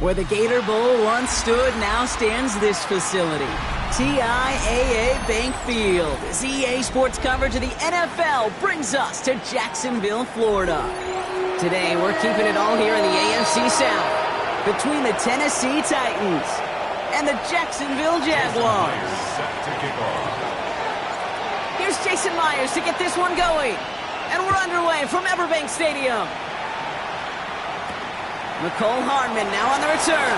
Where the Gator Bowl once stood, now stands this facility. TIAA Bank Field. As EA Sports coverage of the NFL brings us to Jacksonville, Florida. Today, we're keeping it all here in the AFC South, between the Tennessee Titans and the Jacksonville Jaguars. Here's Jason Myers to get this one going. And we're underway from Everbank Stadium. McCole Hardman now on the return.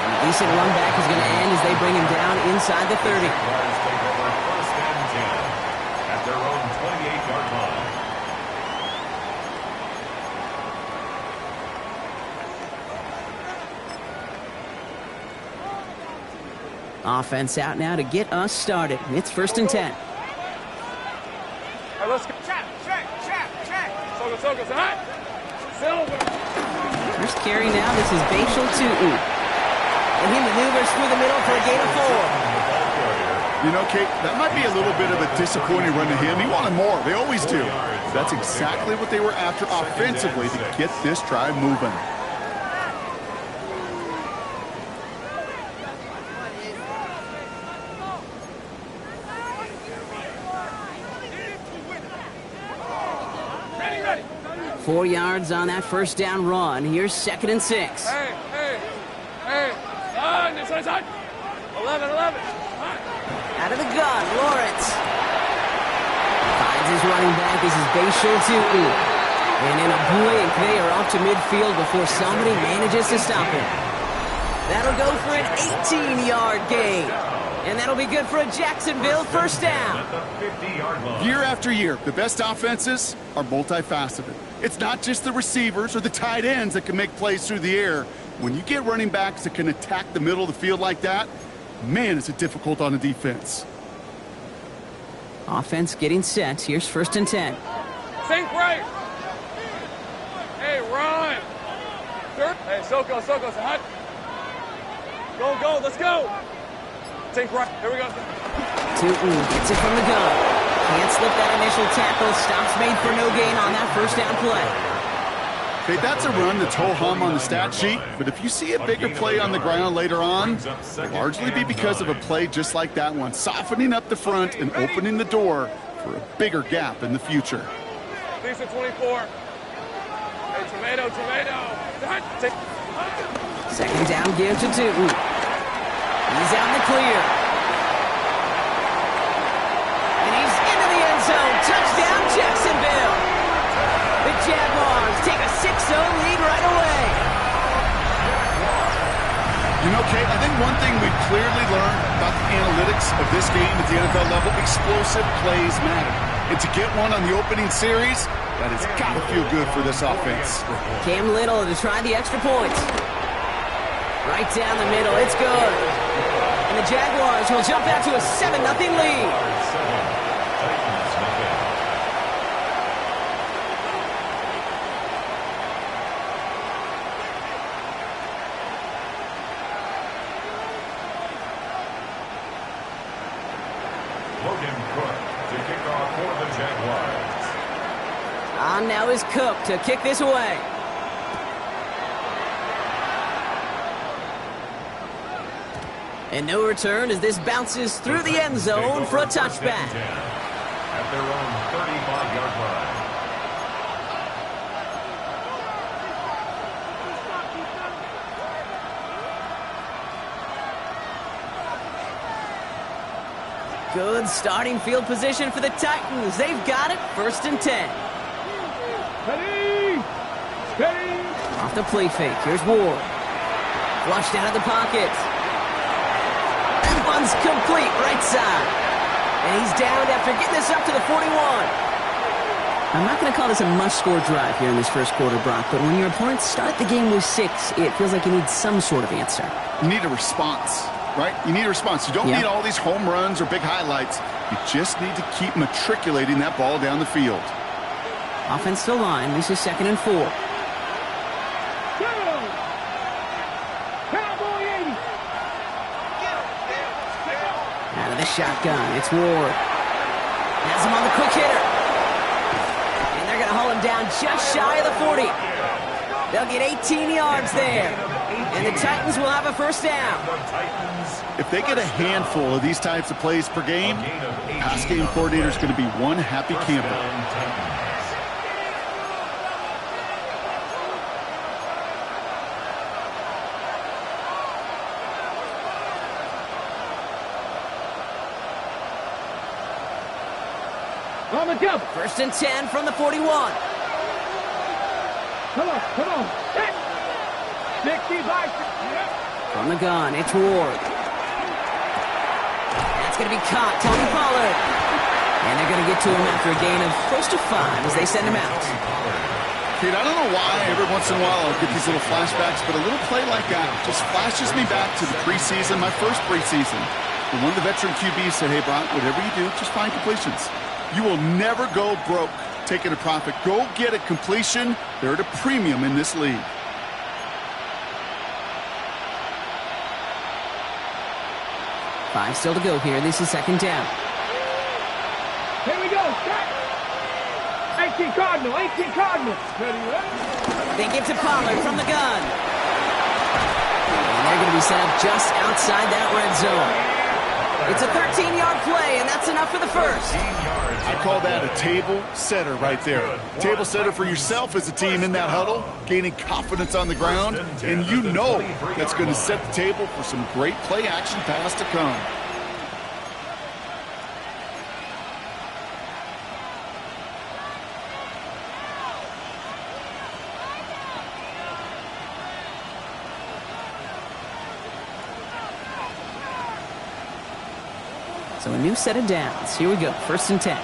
And a decent run back is going to end as they bring him down inside the 30. Take over first and 10 at their own 28-yard line. Offense out now to get us started. It's first and 10. All right, let's go. Check. Sogo, hot. First carry now, this is Bashal Tutin. And he maneuvers through the middle for a gain of 4. You know, Kate, that might be a little bit of a disappointing run to him. He wanted more. They always do. That's exactly what they were after offensively to get this drive moving. Ready. 4 yards on that first down run. Here's second and 6. Hey. Inside. 11. Out of the gun, Lawrence. Finds his running back. This is Bashal Tutin. And in a blink, they are off to midfield before somebody manages to stop him. That'll go for an 18-yard gain. And that'll be good for a Jacksonville first down. Year after year, the best offenses are multifaceted. It's not just the receivers or the tight ends that can make plays through the air. When you get running backs that can attack the middle of the field like that, man, is it difficult on the defense. Offense getting set. Here's first and 10. Think right. Hey, run. Hey, Soko, hot. Go, let's go. Think right. Here we go. Tutin gets it from the gun. Can't slip that initial tackle. Stops made for no gain on that first down play. Okay, that's a run that's ho-hum on the stat sheet, but if you see a bigger play on the ground later on, it'll largely be because of a play just like that one, softening up the front and opening the door for a bigger gap in the future. Lisa 24. Hey, tomato. Second down give to 2. He's out in the clear. And he's into the end zone. Touchdown, Jacksonville. The Jaguars take a 6-0 lead right away. You know, Kate, I think one thing we've clearly learned about the analytics of this game at the NFL level, explosive plays matter. And to get one on the opening series, that has got to feel good for this offense. Cam Little to try the extra point. Right down the middle, it's good. And the Jaguars will jump out to a 7-0 lead. On now is Cook to kick this away. And no return as this bounces through the end zone for a touchback. At their own 35-yard line. Good starting field position for the Titans. They've got it, 1st and 10. Off the play fake. Here's Ward. Flushed out of the pocket. And one's complete right side. And he's downed after getting this up to the 41. I'm not going to call this a must-score drive here in this first quarter, Brock, but when your opponents start the game with 6, it feels like you need some sort of answer. You need a response, right? You need a response. You don't need all these home runs or big highlights. You just need to keep matriculating that ball down the field. Offensive line. This is 2nd and 4. Out of the shotgun. It's Ward. Has him on the quick hitter. And they're going to hold him down just shy of the 40. They'll get 18 yards there. And the Titans will have a first down. If they get a handful of these types of plays per game, pass game coordinator is going to be one happy camper. On the jump. 1st and 10 from the 41. Come on. 65. From the gun, it's Ward. That's going to be caught. Tony Pollard. And they're going to get to him after a gain of close to 5 as they send him out. Dude, I don't know why every once in a while I'll get these little flashbacks, but a little play like that just flashes me back to the preseason, my first preseason. And one of the veteran QBs said, hey, Brock, whatever you do, just find completions. You will never go broke taking a profit. Go get a completion. They're at a premium in this league. Five still to go here. This is 2nd down. Here we go. 18 Cardinal. They give to Pollard from the gun. And they're going to be set up just outside that red zone. It's a 13-yard play, and that's enough for the first. I call that a table setter right there. Table setter for yourself as a team in that huddle, gaining confidence on the ground, and you know that's going to set the table for some great play action pass to come. So a new set of downs. Here we go. 1st and 10.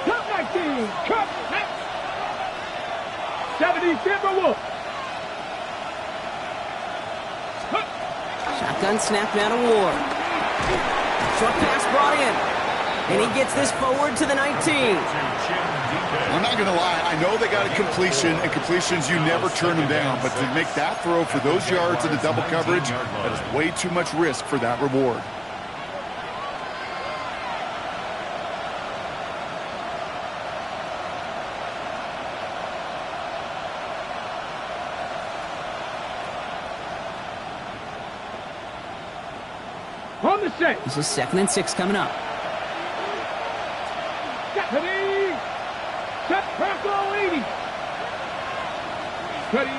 Cut 19. Cut 70 Timberwolves. Shotgun snap now to Ward. Short pass brought in. And he gets this forward to the 19. I'm not going to lie. I know they got a completion, and completions, you never turn them down. But to make that throw for those yards in the double coverage, that is way too much risk for that reward. On the set. This is 2nd and 6 coming up. Ready. Set. Tackle 80. Ready.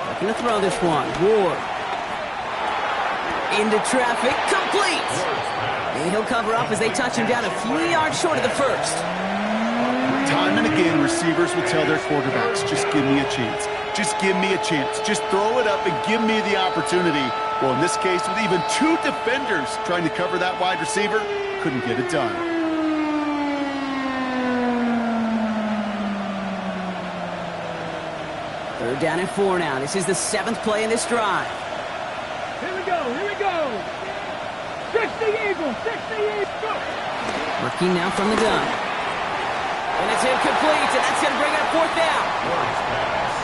Looking to throw this one. Ward. Into traffic. Complete. And he'll cover up as they touch him down a few yards short of the first. Time and again, receivers will tell their quarterbacks, just give me a chance. Just give me a chance. Just throw it up and give me the opportunity. Well, in this case, with even 2 defenders trying to cover that wide receiver, couldn't get it done. Third down and 4 now. This is the 7th play in this drive. Here we go. Here we go. 60 Eagles. 60 Eagles. Working now from the gun. And it's incomplete, and that's going to bring up 4th down.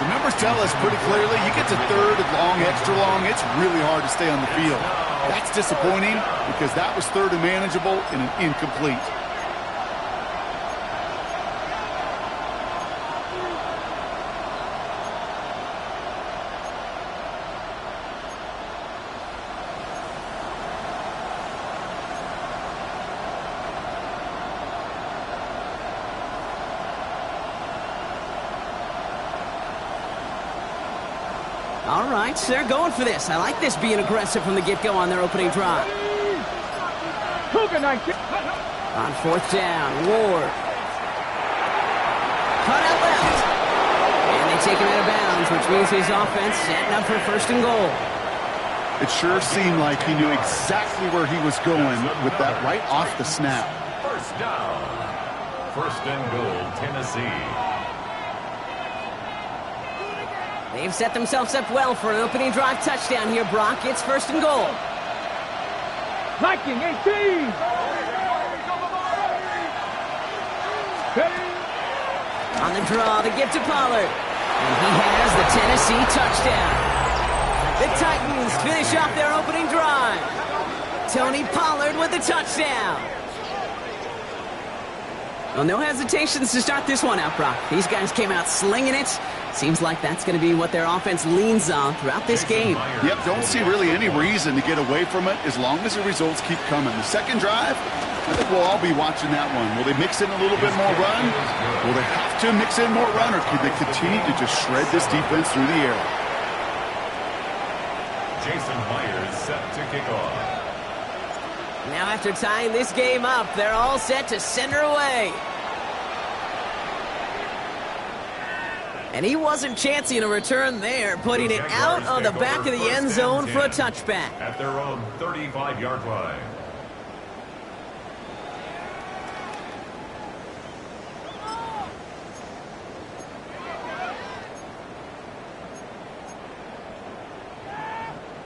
The numbers tell us pretty clearly, you get to 3rd and long, extra long, it's really hard to stay on the field. That's disappointing because that was 3rd and manageable and an incomplete. All right, they're going for this. I like this being aggressive from the get-go on their opening drive. On 4th down, Ward. Cut out left. And they take him out of bounds, which means his offense setting up for 1st and goal. It sure seemed like he knew exactly where he was going with that right off the snap. 1st down. 1st and goal, Tennessee. They've set themselves up well for an opening drive touchdown here, Brock. It's 1st and goal. Viking 18. On the draw, the gift to Pollard. And he has the Tennessee touchdown. The Titans finish off their opening drive. Tony Pollard with the touchdown. Well, no hesitations to start this one out, Brock. These guys came out slinging it. Seems like that's going to be what their offense leans on throughout this game. Yep, don't see really any reason to get away from it as long as the results keep coming. The second drive, I think we'll all be watching that one. Will they mix in a little bit more run? Will they have to mix in more run, or could they continue to just shred this defense through the air? Jason Myers set to kick off. Now after tying this game up, they're all set to send her away. And he wasn't chancing a return there, putting it out on the back of the end zone for a touchback. At their own 35-yard line.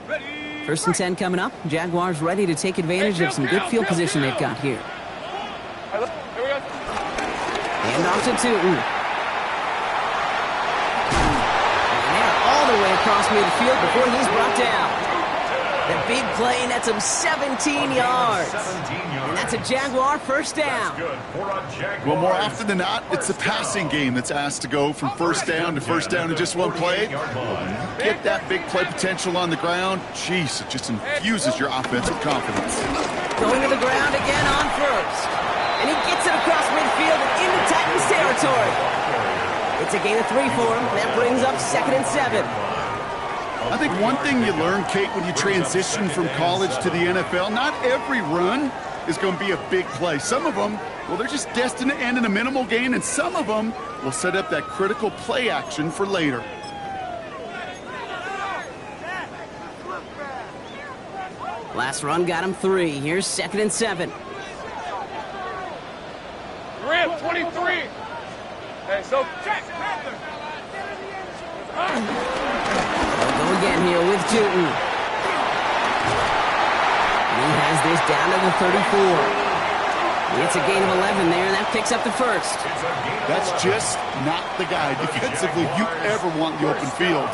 Ready. 1st and 10 coming up. Jaguars ready to take advantage of some good field position they've got here. Here we go. And off to Tootin. All the way across midfield before he's brought down. The big play nets him 17 yards. And that's a Jaguar 1st down. Well, more often than not, it's the passing game that's asked to go from 1st down to 1st down in just one play. Get that big play potential on the ground. Jeez, it just infuses your offense with confidence. Going to the ground again on 1st. And he gets it across midfield and into Titans territory. It's a gain of 3 for him. That brings up 2nd and 7. I think one thing you learn, Kate, when you transition from college to the NFL, not every run is going to be a big play. Some of them, well, they're just destined to end in a minimal gain, and some of them will set up that critical play action for later. Last run got him 3. Here's 2nd and 7. Grip 23. Hey, so check. They'll go again here with Tootin. He has this down to the 34. It's a gain of 11 there, and that picks up the 1st. That's just not the guy defensively you ever want in the open field.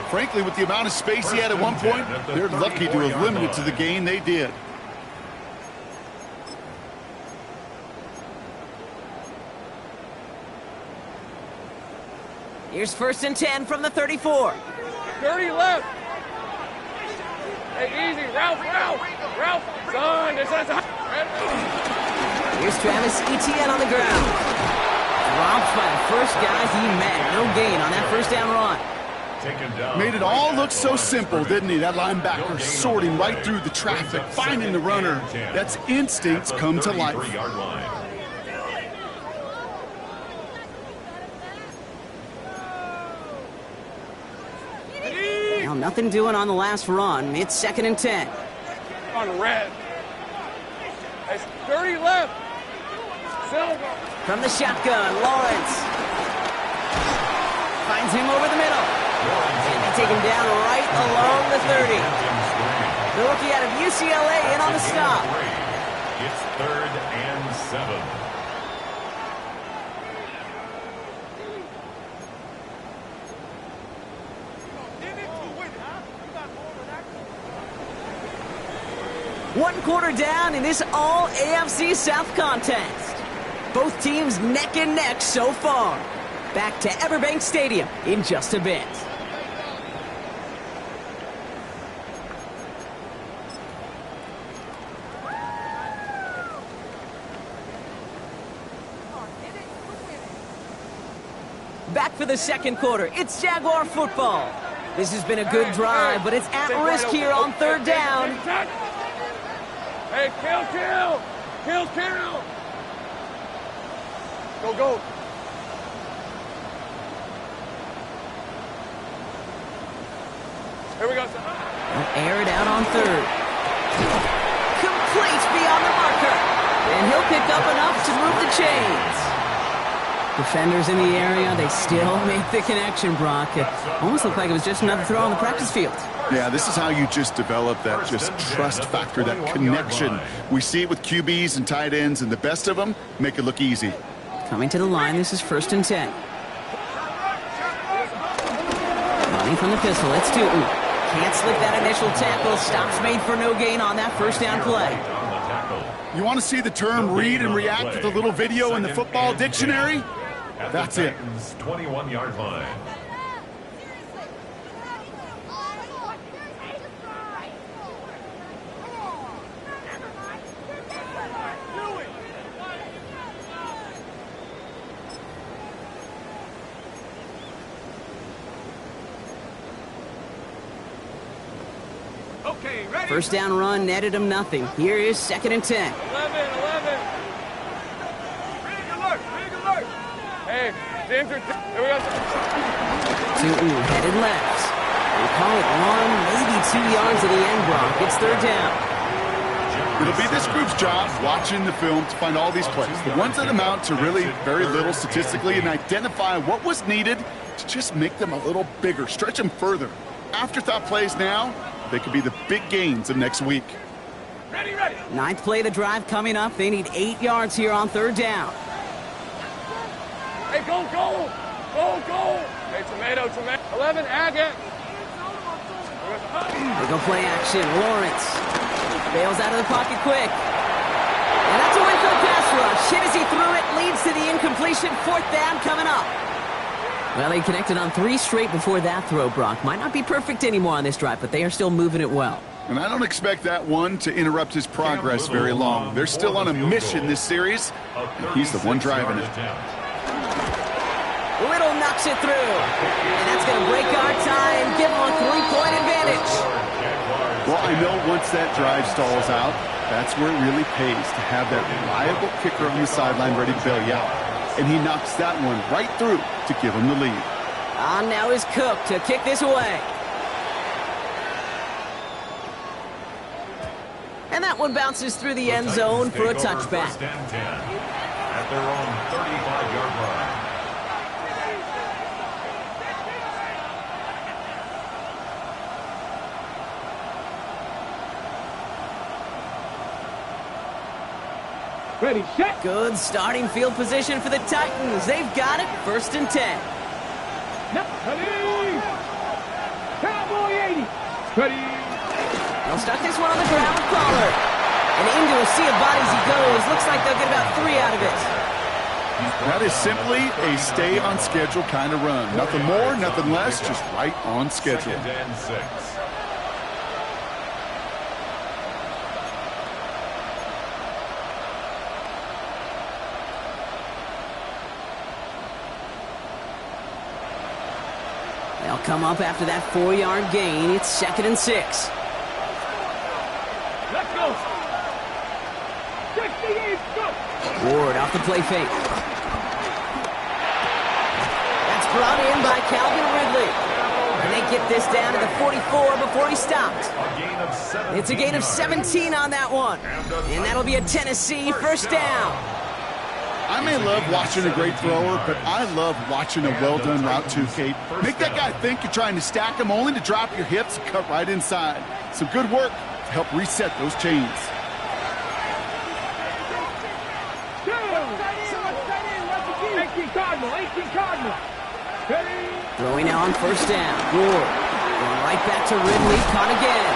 Frankly, with the amount of space he had at one point, they're lucky to have limited to the gain they did. Here's 1st and 10 from the 34. 30 left. Hey, easy. Ralph. Son, this is Here's Travis Etienne on the ground. Dropped by the first guy he met. No gain on that first down run. Made it all look so simple, didn't he? That linebacker sorting right through the traffic, finding the runner. That's instincts come to life. Now nothing doing on the last run. It's 2nd and 10. on red. There's 30 left. Silver. From the shotgun, Lawrence. Finds him over the middle. And they take him down right along the 30. The rookie out of UCLA in on the stop. It's 3rd and 7. One quarter down in this all AFC South contest. Both teams neck and neck so far. Back to Everbank Stadium in just a bit. Back for the second quarter. It's Jaguar football. This has been a good drive, but it's at risk here on 3rd down. Hey, kill. Go. Here we go. Air it out on 3rd. Complete beyond the marker. And he'll pick up enough to move the chains. Defenders in the area, they still make the connection, Brock. It almost looked like it was just another throw on the practice field. Yeah, this is how you just develop that just trust factor, that connection. We see it with QBs and tight ends, and the best of them make it look easy. Coming to the line, this is 1st and 10. Running from the pistol, it's Tootin. Can't slip that initial tackle. Stops made for no gain on that first down play. You want to see the term read and react with a little video in the football dictionary? That's it. 21-yard line. Okay, ready? First down run netted him nothing. Here is 2nd and 10. 11. Big alert. Hey, James, here we go. Tootin headed left. They call it 1, maybe 2 yards to the end, Brock. It's 3rd down. It'll be this group's job watching the film to find all these plays, the ones that amount to really very little statistically, and identify what was needed to just make them a little bigger, stretch them further. Afterthought plays now, they could be the big gains of next week. Ready. 9th play of the drive coming up. They need 8 yards here on 3rd down. Hey, go. Hey, tomato. 11, Agate. They go play action. Lawrence bails out of the pocket quick. And that's a win for the pass rush. Hit as he threw it. Leads to the incompletion. 4th down coming up. Well, they connected on 3 straight before that throw, Brock. Might not be perfect anymore on this drive, but they are still moving it well. And I don't expect that one to interrupt his progress very long. They're still on a mission this series, and he's the one driving it. Little knocks it through. And that's going to break our tie and give them a 3-point advantage. Well, I know once that drive stalls out, that's where it really pays to have that reliable kicker on the sideline ready to bail you out. And he knocks that one right through to give him the lead. On now is Cook to kick this away. And that one bounces through the end zone for a touchback. 1st and 10 at their own 35-yard line. Ready, set. Good starting field position for the Titans. They've got it. 1st and 10. Ready. Cowboy 80. Ready. They'll start this one on the ground with Pollard. And into a sea of bodies he goes. Looks like they'll get about 3 out of it. That is simply a stay on schedule kind of run. Nothing more, nothing less, just right on schedule. 2nd and 6. They'll come up after that 4-yard gain. It's 2nd and 6. Let's go. 68, go. Ward off the play fake. That's brought in by Calvin Ridley. And they get this down to the 44 before he stopped. It's a gain of 17 on that one. And that'll be a Tennessee first down. I may love watching a great thrower, but I love watching a well-done route too, Kate. Make that guy think you're trying to stack him only to drop your hips and cut right inside. Some good work to help reset those chains. 18 Cardinal, 18 Cardinal. Throwing now on first down. Ward going right back to Ridley. Caught again.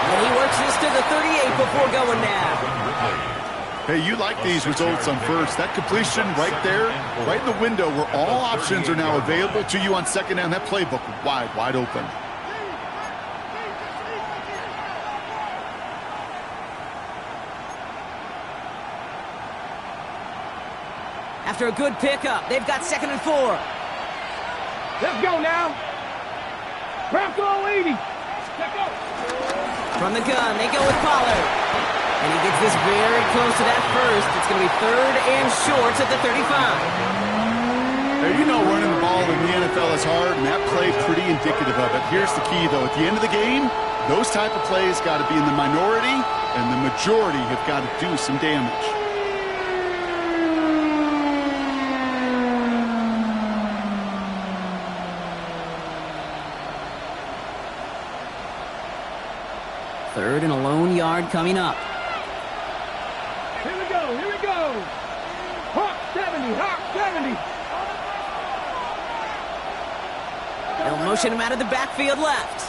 And he works this to the 38 before going down. Hey, you like these results on first. That completion right there, right in the window where all options are now available to you on second down. That playbook wide open. After a good pickup, they've got 2nd and 4. Let's go now. Bronco 80. Let's go. From the gun, they go with Pollard. And he gets this very close to that first. It's going to be 3rd and short at the 35. Hey, you know running the ball in the NFL is hard, and that play pretty indicative of it. Here's the key, though. At the end of the game, those type of plays got to be in the minority, and the majority have got to do some damage. Third and a lone yard coming up. Here we go, here we go. Hawk 70, Hawk 70. They'll motion him out of the backfield left.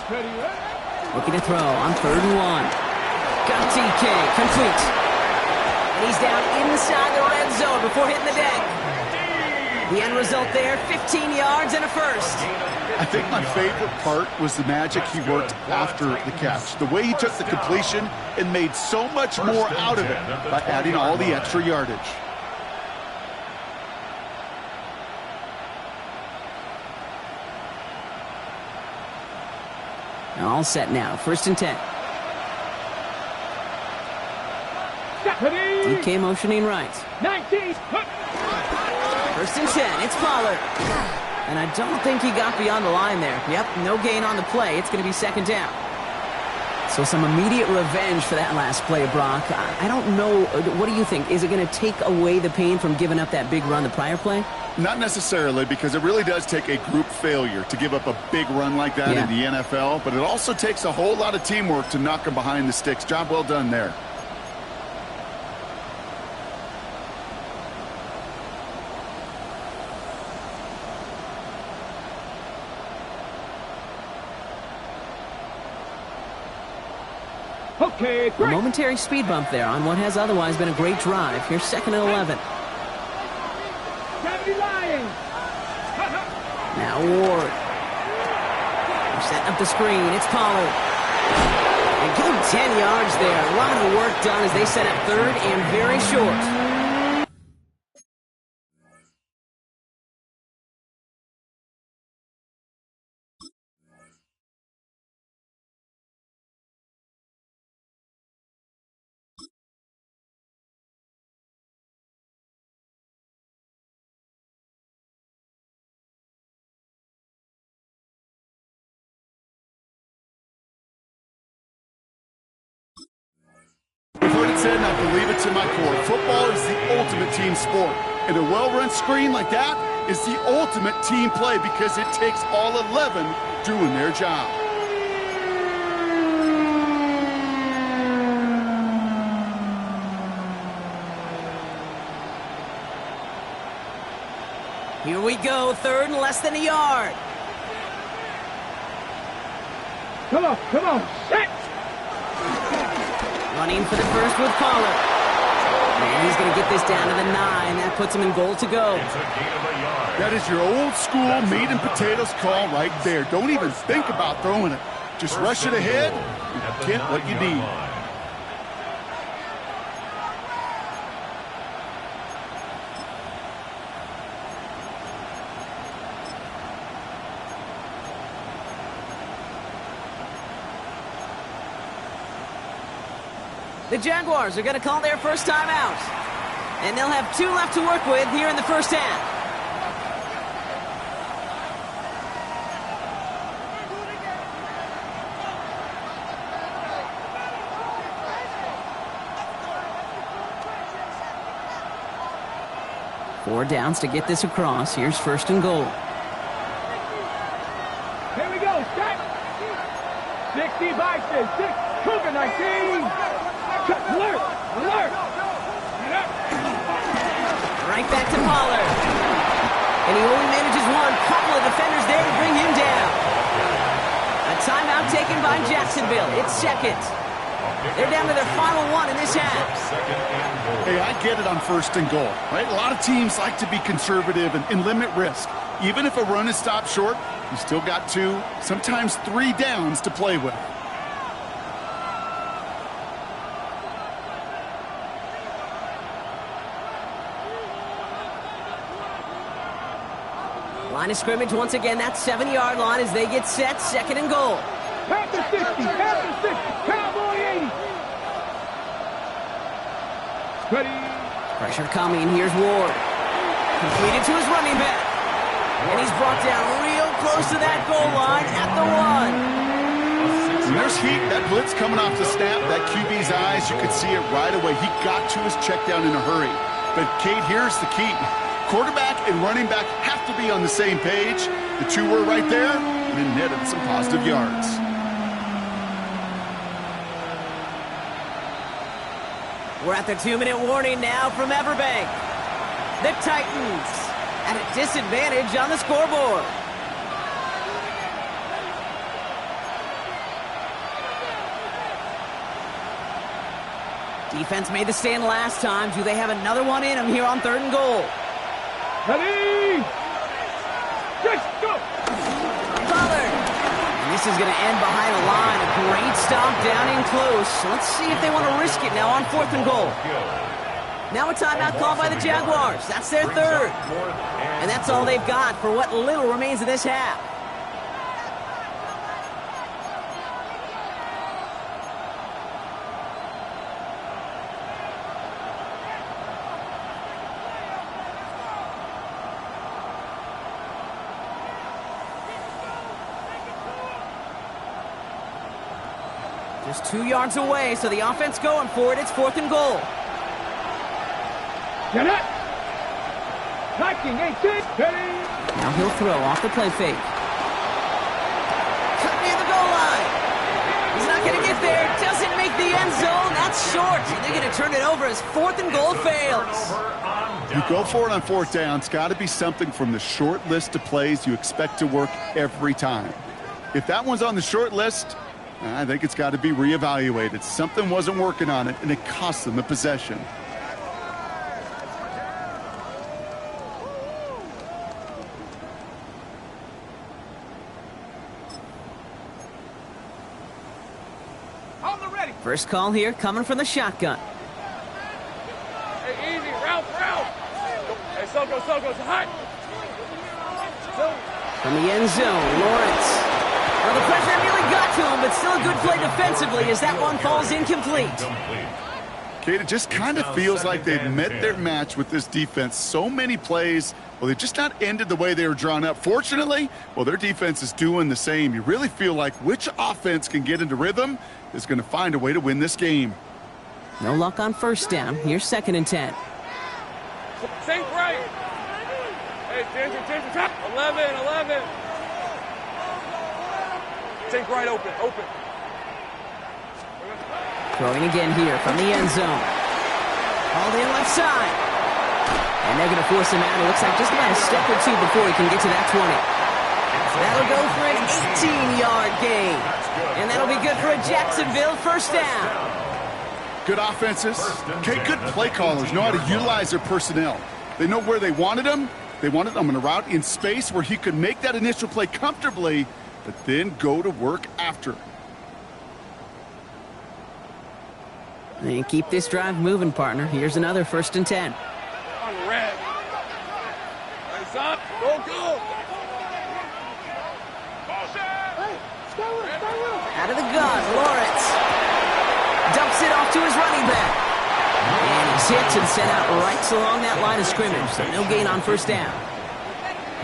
Steady, right? Looking to throw on 3rd and 1. Got TK, complete. And he's down inside the red zone before hitting the deck. The end result there, 15 yards and a first. I think my favorite part was the magic he worked after the catch. The way he took the completion and made so much more out of it by adding all the extra yardage. All set now, 1st and 10. DK motioning right. 19. 1st and 10, it's Pollard. And I don't think he got beyond the line there. Yep, no gain on the play. It's going to be 2nd down. So some immediate revenge for that last play, Brock. I don't know. What do you think? Is it going to take away the pain from giving up that big run the prior play? Not necessarily, because it really does take a group failure to give up a big run like that in the NFL. But it also takes a whole lot of teamwork to knock him behind the sticks. Job well done there. Okay, A great. momentary speed bump there on what has otherwise been a great drive. Here's 2nd and 11. 70 Lions. Now Ward. They're setting up the screen. It's Pollard. And give him 10 yards there. A lot of work done as they set up 3rd and very short. I've heard it said, and I believe it to my core. Football is the ultimate team sport. And a well-run screen like that is the ultimate team play because it takes all 11 doing their job. Here we go, 3rd and less than a yard. Come on, set. Running for the first with Pollard. And he's going to get this down to the 9. That puts him in goal to go. That is your old school meat and potatoes call right there. Don't even think about throwing it. Just rush it ahead and get what you need. The Jaguars are going to call their first timeout. And they'll have 2 left to work with here in the first half. Four downs to get this across. Here's first and goal. Here we go, set. 60 by 6, Cougar 19. Alert, alert. Right back to Pollard. And he only manages one. Couple of defenders there to bring him down. A timeout taken by Jacksonville. It's second. They're down to their final 1 in this half. Hey, I get it on first and goal, right? A lot of teams like to be conservative and limit risk. Even if a run is stopped short, you still got 2, sometimes 3 downs to play with. Line of scrimmage once again, that 7-yard line as they get set, second and goal. Panther 60, Cowboy 80. Ready. Pressure coming, here's Ward. Completed to his running back. And he's brought down real close to that goal line at the 1. When there's heat, that blitz coming off the snap, that QB's eyes, you could see it right away. He got to his check down in a hurry. But, Kate, here's the key. Quarterback and running back have to be on the same page. The 2 were right there, and it netted some positive yards. We're at the 2-minute warning now from Everbank. The Titans at a disadvantage on the scoreboard. Defense made the stand last time. Do they have another one in them here on 3rd and goal? Ready. Let's go. Pollard. And this is going to end behind a line. A great stop down in close. Let's see if they want to risk it now on 4th and goal. Now a timeout called by the Jaguars. That's their 3rd. And that's all they've got for what little remains of this half. Just 2 yards away, so the offense going for it. It's 4th and goal. Get it. Knocking 18. Ready. Now he'll throw off the play fake. Cut near the goal line. He's not going to get there. Doesn't make the end zone. That's short. They're going to turn it over as 4th and goal fails. You go for it on 4th down. It's got to be something from the short list of plays you expect to work every time. If that one's on the short list, I think it's got to be reevaluated. Something wasn't working on it, and it cost them the possession. First call here coming from the shotgun. Hey, easy. Route. Hey, Soko's hot. From the end zone, Lawrence. Well, the pressure nearly got to him, but still a good play defensively as that one falls incomplete. Kate, it just kind of feels like they've met their match with this defense. So many plays, well, they've just not ended the way they were drawn up. Fortunately, well, their defense is doing the same. You really feel like which offense can get into rhythm is going to find a way to win this game. No luck on first down. Here's 2nd and 10. Sink right. Hey, attention. 11. Sink right open. Throwing again here from the end zone. Hauled in left side. And they're going to force him out. It looks like just about a step or 2 before he can get to that 20. That'll go for an 18-yard gain. And that'll be good for a Jacksonville first down. Good offenses. Okay, good play callers know how to utilize their personnel. They know where they wanted them. They wanted them in a route in space where he could make that initial play comfortably, but then go to work after. And keep this drive moving, partner. Here's another 1st and 10. On red. Nice up. Go. Out of the gun, Lawrence. Dumps Flips it off to his running back. And he's hit and sent out right along that line of scrimmage. So no gain on first down.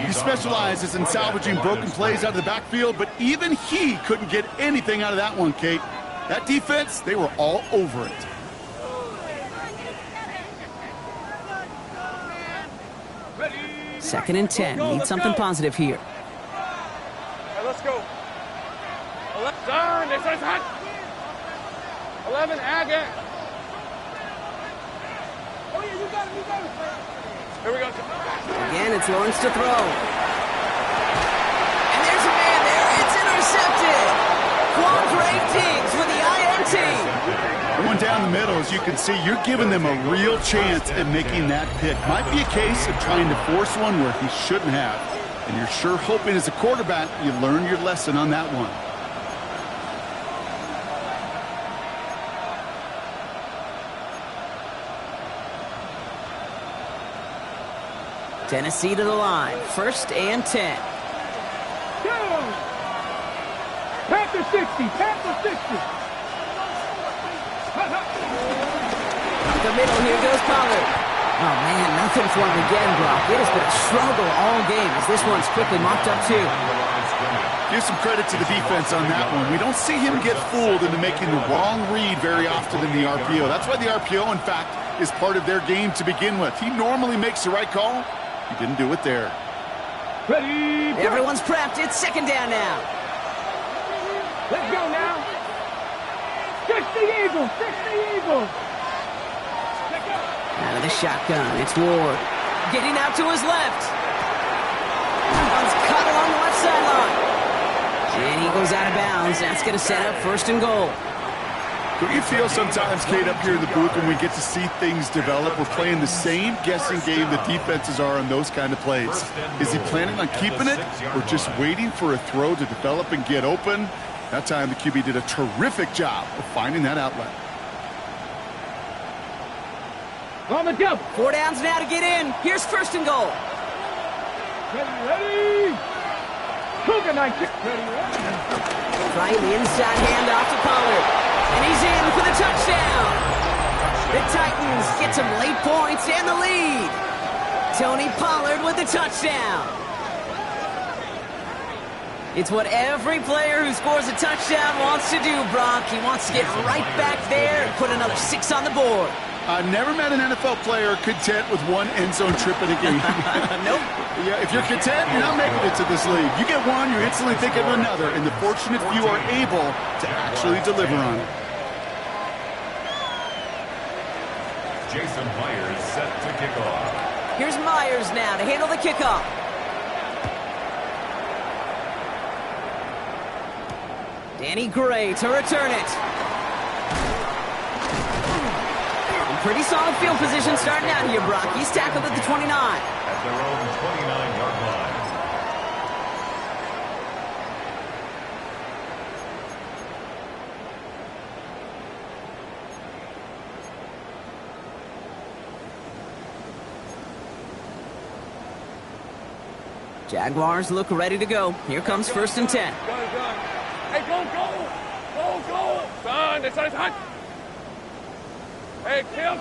He specializes in salvaging broken plays out of the backfield, but even he couldn't get anything out of that one, Kate. That defense, they were all over it. Second and 10. Need something positive here. Hey, let's go. 11, this is hot. 11, Agate. Oh, yeah, you got it. Here we go. Again, it's Lawrence to throw. And there's a man there. It's intercepted. Quandre Diggs with the INT. Going down the middle, as you can see, you're giving them a real chance at making that pick. Might be a case of trying to force one where he shouldn't have. And you're sure hoping as a quarterback you learn your lesson on that one. Tennessee to the line. First and 10. Panther 60. Panther 60. Up the middle, here goes Pollard. Oh, man, nothing for him again, Brock. It has been a struggle all game as this one's quickly mopped up, too. Give some credit to the defense on that one. We don't see him get fooled into making the wrong read very often in the RPO. That's why the RPO, in fact, is part of their game to begin with. He normally makes the right call. He didn't do it there. Ready. Everyone's prepped. It's second down now. Let's go now. 60 Eagles. 60 Eagles. Out of the shotgun, it's Ward. Getting out to his left. One's cut along the left sideline. And he goes out of bounds. That's going to set up first and goal. Don't you feel sometimes, Kate, up here in the booth when we get to see things develop? We're playing the same guessing game the defenses are on those kind of plays. Is he planning on keeping it or just waiting for a throw to develop and get open? That time the QB did a terrific job of finding that outlet. On the double. 4 downs now to get in. Here's first and goal. Ready. Cougar 19. Ready. Trying the inside handoff to Pollard. And he's in for the touchdown. The Titans get some late points and the lead. Tony Pollard with the touchdown. It's what every player who scores a touchdown wants to do, Brock. He wants to get right back there and put another 6 on the board. I've never met an NFL player content with one end zone trip in a game. Nope. Yeah, if you're content, you're not making it to this league. You get one, you're instantly thinking of another, and the fortunate few are able to actually deliver on it. Jason Myers set to kick off. Here's Myers now to handle the kickoff. Danny Gray to return it. Pretty solid field position starting out here, Brock. He's tackled at the 29. At their own 29-yard line. Jaguars look ready to go. Here comes first and 10. Go. Hey, go. Son, this is hot. Hey, kill.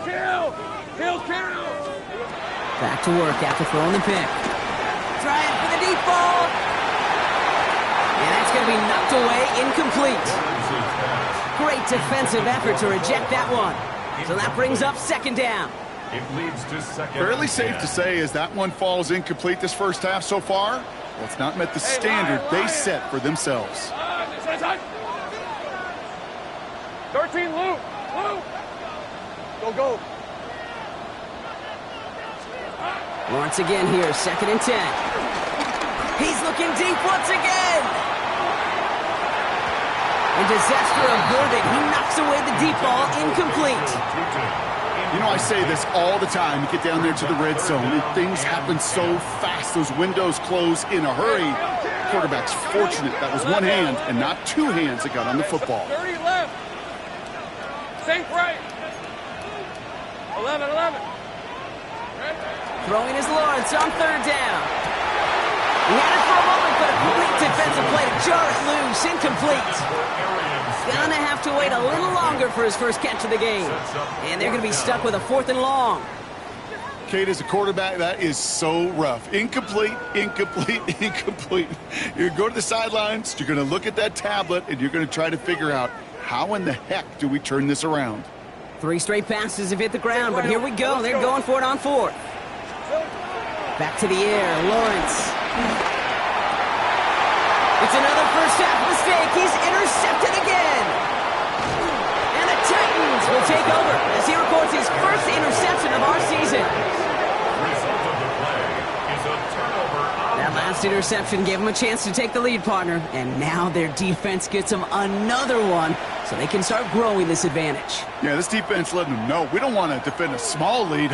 Back to work after throwing the pick. Trying for the deep ball. And that's going to be knocked away, incomplete. Great defensive effort to reject that one. So that brings up second down. It leads to second. Fairly safe to say as that one falls incomplete this first half so far, well, it's not met the standard they set for themselves. 13, Luke. Go. Once again here, second and 10. He's looking deep once again. And disaster averted. He knocks away the deep ball, incomplete. You know, I say this all the time. You get down there to the red zone, and things happen so fast. Those windows close in a hurry. Quarterback's fortunate that was one hand and not two hands that got on the football. 30 left. Think right. 11. Throwing is Lawrence on third down. He had it for a moment, but a complete defensive play to jar it loose, incomplete. gonna have to wait a little longer for his first catch of the game. And they're gonna be stuck with a 4th and long. Kate, as a quarterback, that is so rough. Incomplete, incomplete, incomplete. You're going to go to the sidelines, you're going to look at that tablet, and you're going to try to figure out how in the heck do we turn this around. 3 straight passes have hit the ground, but here we go. They're going for it on 4th. Back to the air, Lawrence. It's another first half mistake. He's intercepted again. And the Titans will take over as he records his first interception of our season. Result of the play is a turnover on That last interception gave them a chance to take the lead, partner. And now their defense gets them another one so they can start growing this advantage. Yeah, this defense letting them know we don't want to defend a small lead.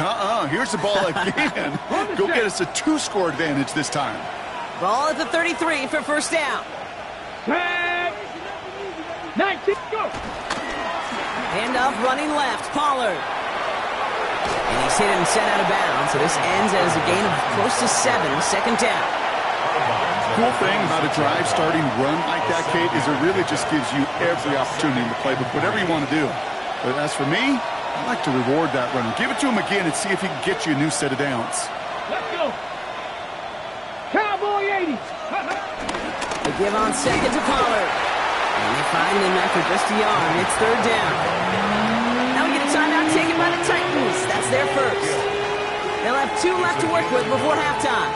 Here's the ball again. Go get us a 2-score advantage this time. Ball at the 33 for first down. Tag. 19, go. Handoff running left, Pollard. And he's hit and sent out of bounds, so this ends as a gain of close to 7, second down. Cool thing about a drive starting run like that, Kate, is it really just gives you every opportunity in the playbook, whatever you want to do. But as for me, I like to reward that run. Give it to him again and see if he can get you a new set of downs. Let's go. Cowboy 80. They give on second to Pollard. And they find him after just a yard. It's third down. Now we get a timeout taken by the Titans. That's their first. They'll have 2 left to work with before halftime.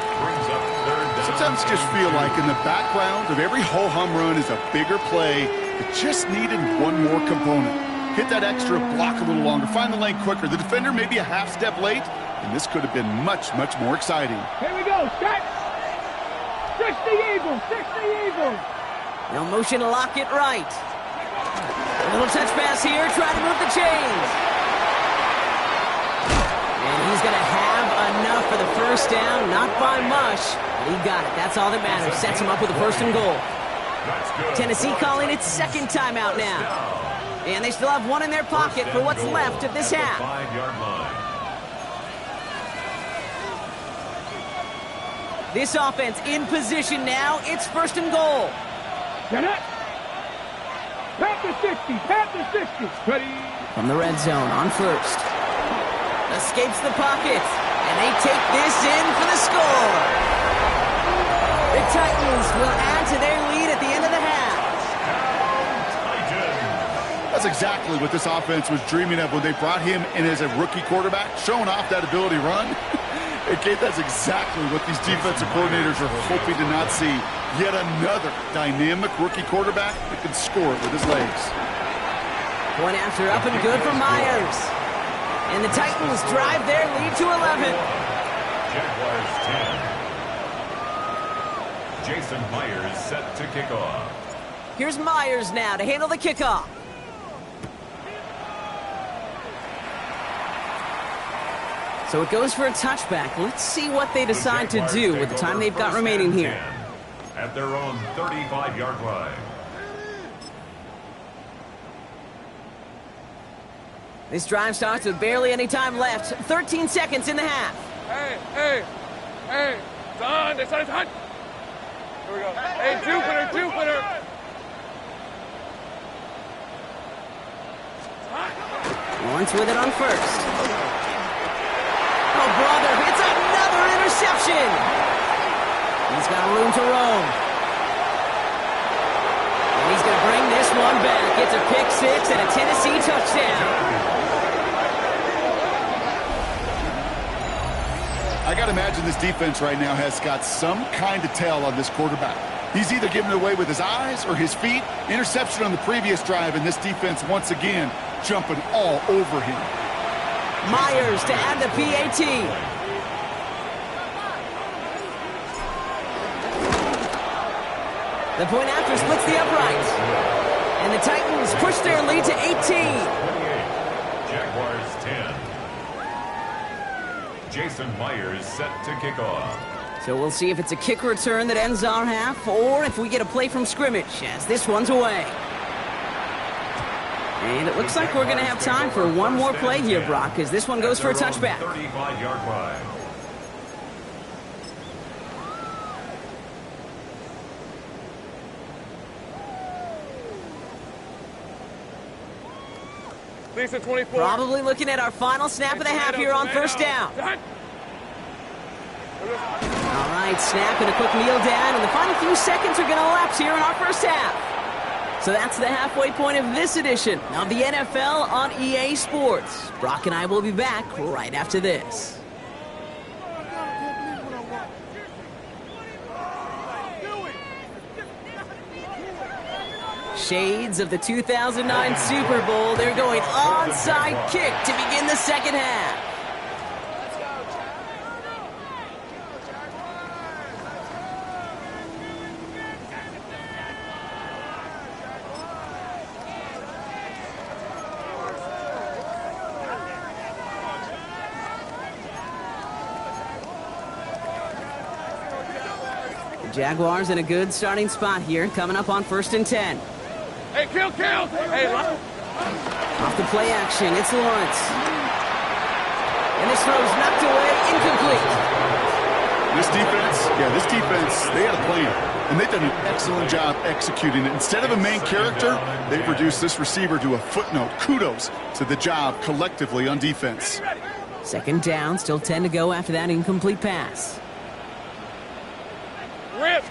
Sometimes just feel like in the background of every ho-hum run is a bigger play that just needed one more component. Hit that extra block a little longer. Find the lane quicker. The defender may be a half step late, and this could have been much, much more exciting. Here we go, Scott. 60 Eagles, 60 Eagles. No motion to lock it right. A little touch pass here, try to move the chains. And he's going to have enough for the first down, not by much, but he got it. That's all that matters. Sets him up with a 1st and goal. Tennessee calling its second timeout now. And they still have 1 in their pocket for what's left of this half. 5-yard line. This offense in position now. It's 1st and goal. Get it. Panther 60, Panther 60. Ready. From the red zone on 1st. Escapes the pocket. And they take this in for the score. The Titans will add to their lead at the end of the half. That's exactly what this offense was dreaming of when they brought him in as a rookie quarterback, showing off that ability to run. And Kate, that's exactly what these defensive coordinators are hoping to not see. Yet another dynamic rookie quarterback that can score it with his legs. Point after up and good for Myers. And the Titans drive their lead to 11. Jaguars 10. Jason Myers set to kick off. Here's Myers now to handle the kickoff. So it goes for a touchback. Let's see what they decide to do with the time they've got remaining here. At their own 35-yard line. This drive starts with barely any time left. 13 seconds in the half. Hey, son, it's on. Here we go. Hey, Jupiter. Lawrence with it on 1st. Oh, brother, it's another interception. He's got room to roam. And he's going to bring this one back. It's a pick 6 and a Tennessee touchdown. I got to imagine this defense right now has got some kind of tell on this quarterback. He's either giving it away with his eyes or his feet. Interception on the previous drive, and this defense once again jumping all over him. Myers to add the PAT. The point after splits the uprights. And the Titans push their lead to 18. 28. Jaguars 10. Jason Myers set to kick off. So we'll see if it's a kick return that ends our half or if we get a play from scrimmage as this one's away. And it looks like we're going to have time for one more play here, Brock, as this one goes for a touchback. 35-yard line. Least at 24. Probably looking at our final snap of the half here on first down. All right, snap and a quick kneel down, and the final few seconds are going to elapse here in our first half. So that's the halfway point of this edition of the NFL on EA Sports. Brock and I will be back right after this. Shades of the 2009 Super Bowl. They're going onside kick to begin the second half. The Jaguars in a good starting spot here, coming up on 1st and 10. Hey, kill! Hey, Off the play action, it's Lawrence. And this throw's knocked away, incomplete. This defense, they had a plan. And they've done an excellent job executing it. Instead of a main character, they've reduced this receiver to a footnote. Kudos to the job collectively on defense. Second down, still 10 to go after that incomplete pass. Rip!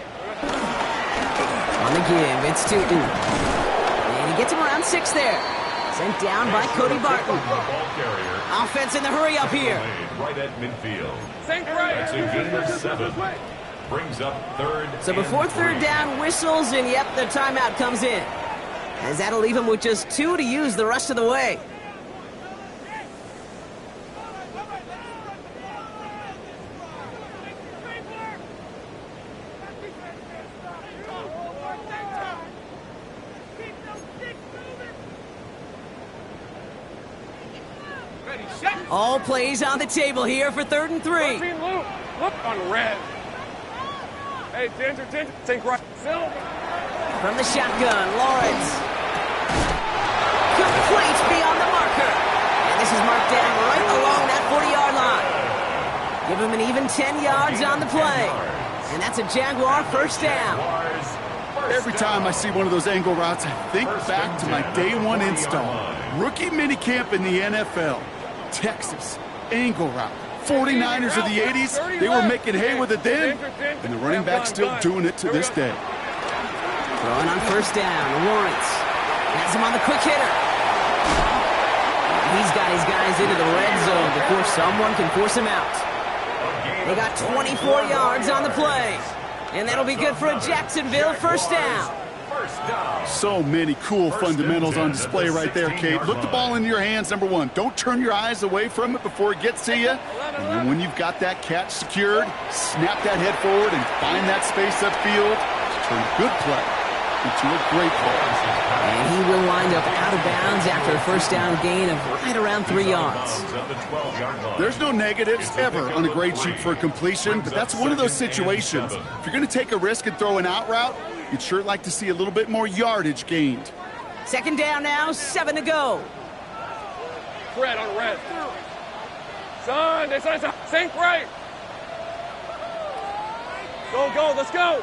On the give, it's Tootin. And he gets him around 6 there. Sent down by Cody Barton. Offense in the hurry up here. Right at midfield. That's a gain of 7. Brings up 3rd. So before third down whistles, and yep, the timeout comes in. As that'll leave him with just 2 to use the rest of the way. All plays on the table here for 3rd and 3. Look on red. Hey, Ginger, think right. Silver. From the shotgun, Lawrence. Complete beyond the marker. And this is marked down right along that 40-yard line. Give him an even 10 yards on the play. And that's a Jaguar first down. Every time I see one of those angle routes, I think back to my day one install. Rookie minicamp in the NFL. Texas, angle route. 49ers of the 80s, they were making hay with it then, and the running back's still doing it to this day. Throwing on first down, Lawrence. Has him on the quick hitter. He's got his guys into the red zone before someone can force him out. They got 24 yards on the play, and that'll be good for a Jacksonville first down. So many cool fundamentals on display right there, Kate. Look the ball into your hands, number one. Don't turn your eyes away from it before it gets to you. And then when you've got that catch secured, snap that head forward and find that space upfield to turn a good play into a great play. And he will wind up out of bounds after a first down gain of right around 3 yards. There's no negatives ever on a grade sheet for a completion, but that's one of those situations. If you're going to take a risk and throw an out route, you'd sure like to see a little bit more yardage gained. Second down now, 7 to go. Red on red. Son, think right. Go, let's go.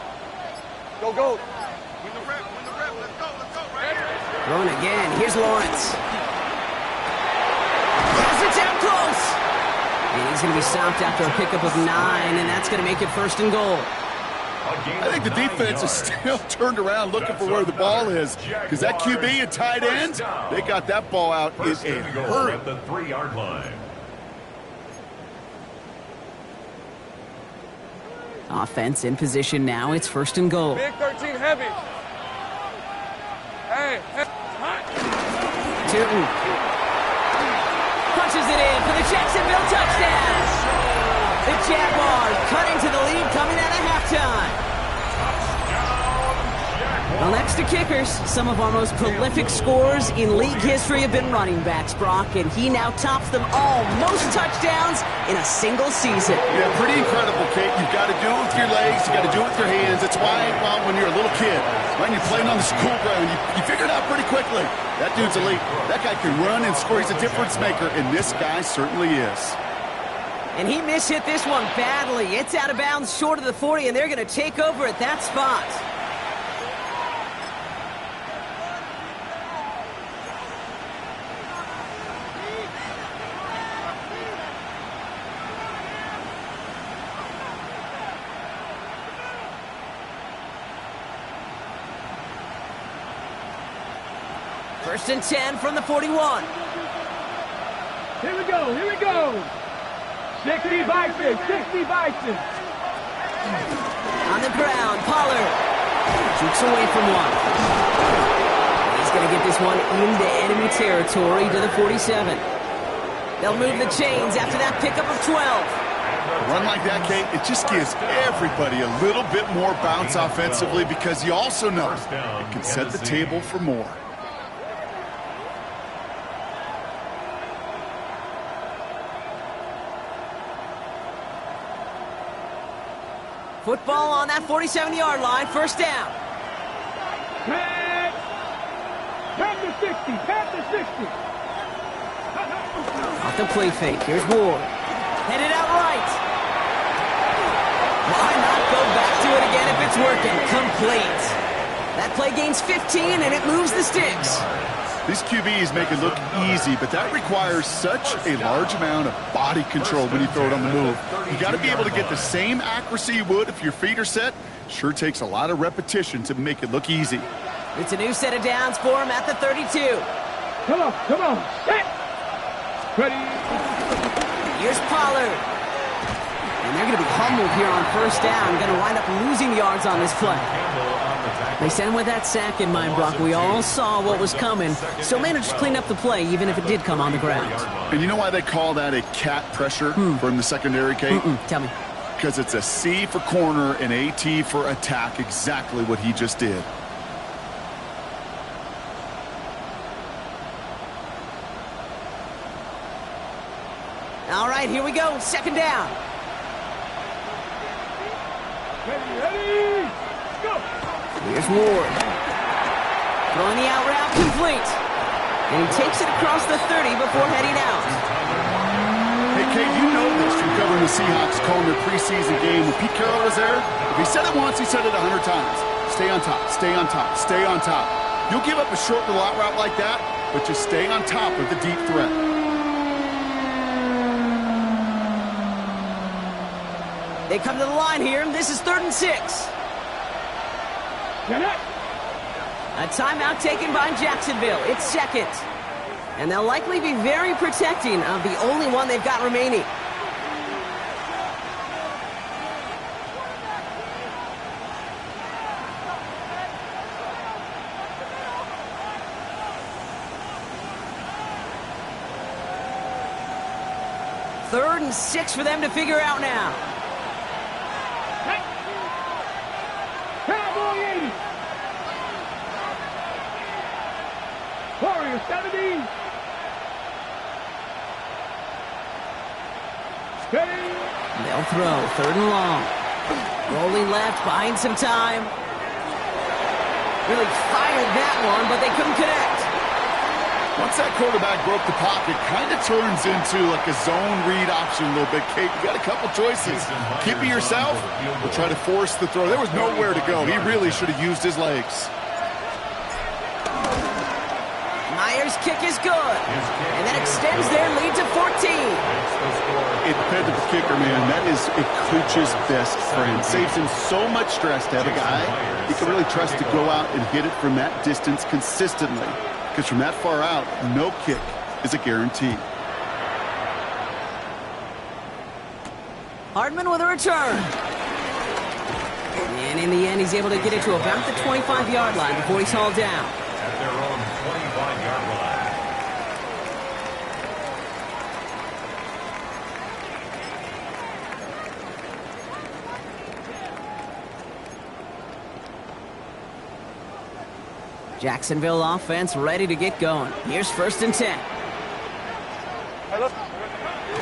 Go. Win the rep, let's go, right here. Throwing again, here's Lawrence. Has it down close. And he's going to be stopped after a pickup of 9, and that's going to make it 1st and goal. I think the defense is still turned around looking for where the ball is, because that QB and tight end, they got that ball out in a hurry. At the 3-yard line. Offense in position now. It's 1st and goal. Big 13 heavy. Hey. Tootin punches it in for the Jacksonville touchdown. The Jaguars cutting to the lead coming out of halftime. Well, next to kickers, some of our most prolific scorers in league history have been running backs, Brock, and he now tops them all. Most touchdowns in a single season. Yeah, pretty incredible, Kate. You've got to do it with your legs. You got to do it with your hands. That's why, well, when you're a little kid, when you're playing on the school ground, you figure it out pretty quickly. That dude's elite. That guy can run and score. He's a difference maker, and this guy certainly is. And he mishit this one badly. It's out of bounds short of the 40, and they're going to take over at that spot. First and 10 from the 41. Here we go, here we go. 60 Vikings, 60 Vikings. On the ground, Pollard shoots away from one. He's going to get this one into enemy territory to the 47. They'll move the chains after that pickup of 12. A run like that, Kate, it just gives everybody a little bit more bounce offensively because you also know it can set the table for more. Football on that 47-yard line, first down. Pat to 60, pat to 60. Off the play fake, here's Ward. Headed out right. Why not go back to it again if it's working? Complete. That play gains 15 and it moves the sticks. These QBs make it look easy, but that requires such a large amount of body control when you throw it on the move. You got to be able to get the same accuracy you would if your feet are set. Sure takes a lot of repetition to make it look easy. It's a new set of downs for him at the 32. Come on, set. Ready. Here's Pollard. And they're going to be humbled here on first down. Going to wind up losing yards on this play. They sent with that sack in mind, Brock. We all saw what was coming, so managed to clean up the play, even if it did come on the ground. And you know why they call that a cat pressure from the secondary, Kate? Tell me. Because it's a C for corner and a T for attack, exactly what he just did. All right, here we go. Second down. Ready, go. Here's Ward. Throwing the out route complete. And he takes it across the 30 before heading out. Hey, Kate, you know this from covering the Seahawks calling their preseason game. When Pete Carroll was there, if he said it once, he said it 100 times. Stay on top, stay on top, stay on top. You'll give up a short little out route like that, but just stay on top of the deep threat. They come to the line here. This is 3rd and 6. A timeout taken by Jacksonville. It's second. And they'll likely be very protecting of the only one they've got remaining. Third and 6 for them to figure out now. Cowboy 80. Warrior 70. Steady. They'll throw. 3rd and long. Rolling left, buying some time. Really fired that one, but they couldn't connect. Once that quarterback broke the pocket, kind of turns into like a zone read option a little bit. Kate, you got a couple choices. Keep it yourself or try to force the throw. There was nowhere to go. He really should have used his legs. Myers' kick is good. And that extends their lead to 14. It depends on the kicker, man. That is a coach's best friend. Saves him so much stress to have a guy he can really trust to go out and hit it from that distance consistently. Because from that far out, no kick is a guarantee. Hardman with a return. And in the end, he's able to get it to about the 25-yard line before he's hauled down. At their own 25-yard line. Jacksonville offense ready to get going. Here's 1st and 10.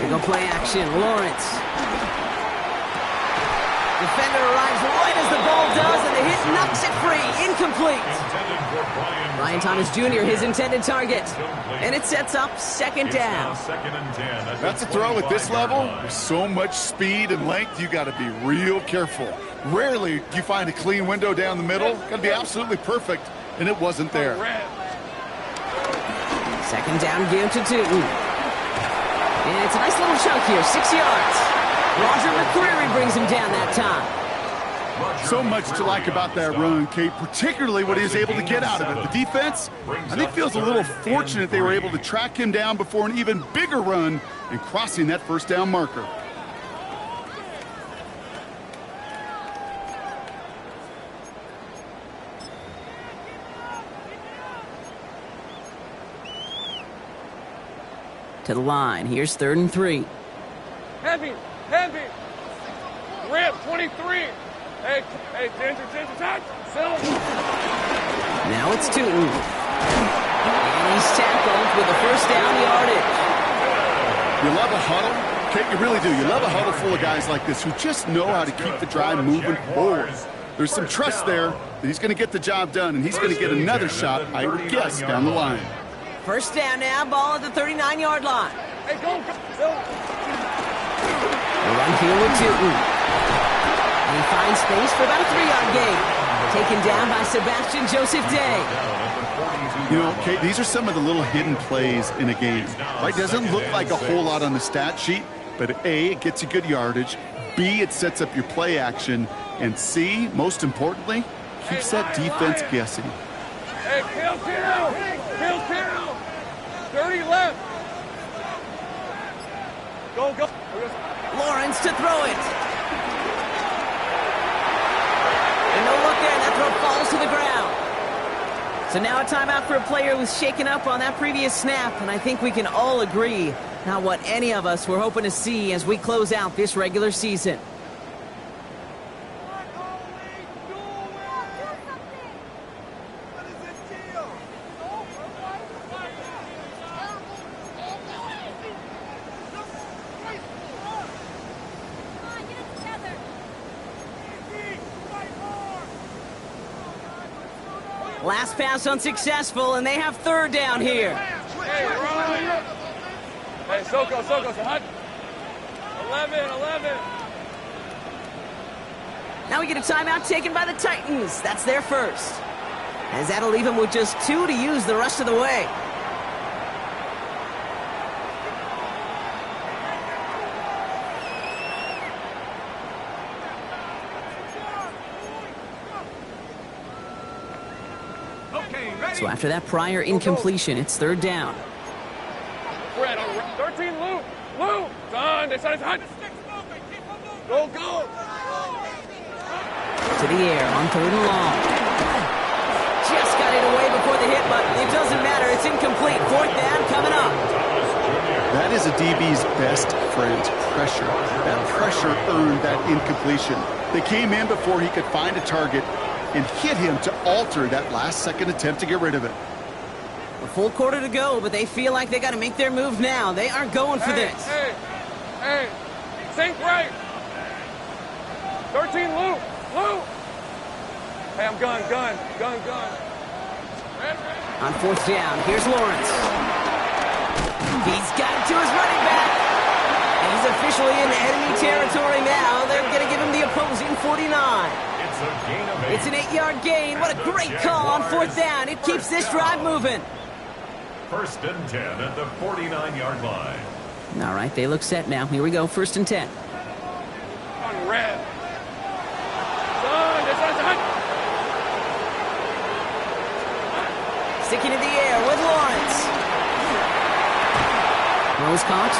They go play action. Lawrence. Defender arrives right as the ball does, and the hit knocks it free. Incomplete. Ryan Thomas Jr., his intended target. And it sets up 2nd down. That's a throw at this level. With so much speed and length, you got to be real careful. Rarely do you find a clean window down the middle. Got to be absolutely perfect. And it wasn't there. 2nd down, give to Tootin. And it's a nice little chunk here, 6 yards. Roger McCreary brings him down that time. So much to like about that run, Kate, particularly what he was able to get out of it. The defense, I think, feels a little fortunate they were able to track him down before an even bigger run and crossing that first down marker. To the line. Here's 3rd and 3. Heavy. Rip, 23. Hey, Ginger, touch. Now it's Tootin. And he's tackled with a first down yardage. You love a huddle? Kate, you really do. You love a huddle full of guys like this who just know how to keep the drive moving forward. There's some trust there that he's going to get the job done, and he's going to get another shot, I would guess, down the line. First down now, ball at the 39-yard line. Hey, go. Run here with Tootin. And he finds space for about a 3-yard gain. Taken down by Sebastian Joseph Day. You know, Kate, these are some of the little hidden plays in a game. Right? Doesn't look like a whole lot on the stat sheet, but A, it gets you good yardage. B, it sets up your play action. And C, most importantly, keeps that defense guessing. Hey, kill. 30 left. Go. Lawrence to throw it. And no look there. That throw falls to the ground. So now a timeout for a player who's shaken up on that previous snap. And I think we can all agree, not what any of us were hoping to see as we close out this regular season. Last pass unsuccessful, and they have 3rd down here. Hey, Soko, hot. 11. Now we get a timeout taken by the Titans. That's their first. As that'll leave them with just 2 to use the rest of the way. So after that prior incompletion, it's 3rd down. Fred on 13, Lou. Done. They said it's hot. Go. To the air on 3rd and long. Just got it away before the hit button. It doesn't matter. It's incomplete. 4th down coming up. That is a DB's best friend, pressure. That pressure earned that incompletion. They came in before he could find a target and hit him to alter that last-second attempt to get rid of it. A full quarter to go, but they feel like they got to make their move now. They aren't going for this. Hey, sink right. 13, Lou. Hey, I'm gun. On 4th down, here's Lawrence. He's got it to his running back. And he's officially in enemy territory now. They're going to give him the opposing 49. It's an 8-yard gain. What a great call on 4th down. It keeps this drive moving. 1st and 10 at the 49-yard line. All right, they look set now. Here we go, 1st and 10. On red. Sticking in the air with Lawrence. Rose caught.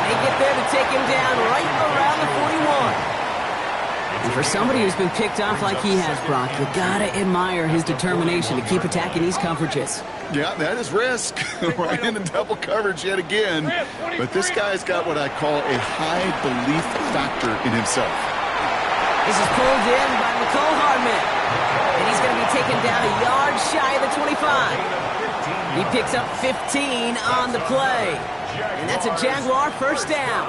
They get there to take him down right around the 41. And for somebody who's been picked off like he has, Brock, you gotta admire his determination to keep attacking these coverages. Yeah, that is risk. Right in the double coverage yet again. But this guy's got what I call a high belief factor in himself. This is pulled in by McCole Hardman. And he's going to be taken down a yard shy of the 25. He picks up 15 on the play. And that's a Jaguar first down.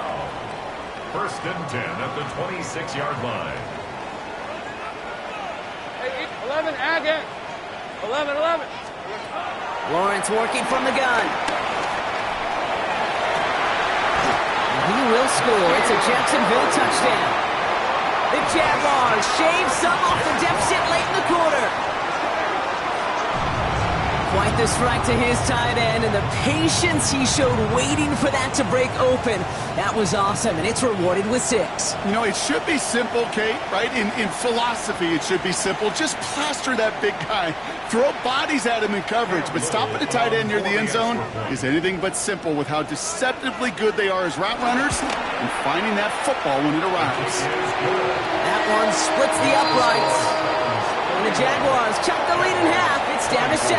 1st and 10 at the 26-yard line. Hey, 11, Agate. 11. Lawrence working from the gun. He will score. It's a Jacksonville touchdown. The Jaguars shave some off the deficit late in the quarter. Quite the strike to his tight end, and the patience he showed waiting for that to break open. That was awesome, and it's rewarded with 6. You know, it should be simple, Kate, right? In philosophy, it should be simple. Just plaster that big guy. Throw bodies at him in coverage, but stopping the tight end near the end zone is anything but simple with how deceptively good they are as route runners and finding that football when it arrives. That one splits the uprights. And the Jaguars cut the lead in half. It's down to 7.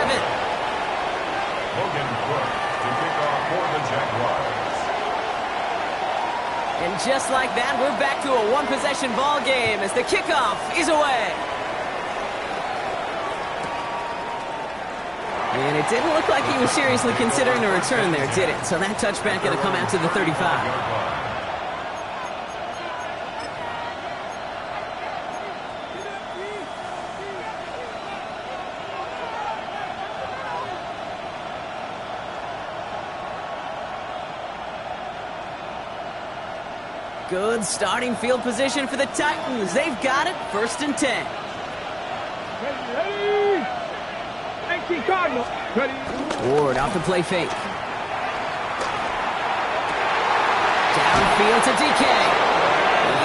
Logan Crook to kick off for the Jaguars. And just like that, we're back to a one-possession ball game as the kickoff is away. And it didn't look like he was seriously considering a return there, did it? So that touchback going to come out to the 35. Good starting field position for the Titans. They've got it, 1st and 10. Ready! 19 Cardinals. Ready. Ward off the play fake. Downfield to DK.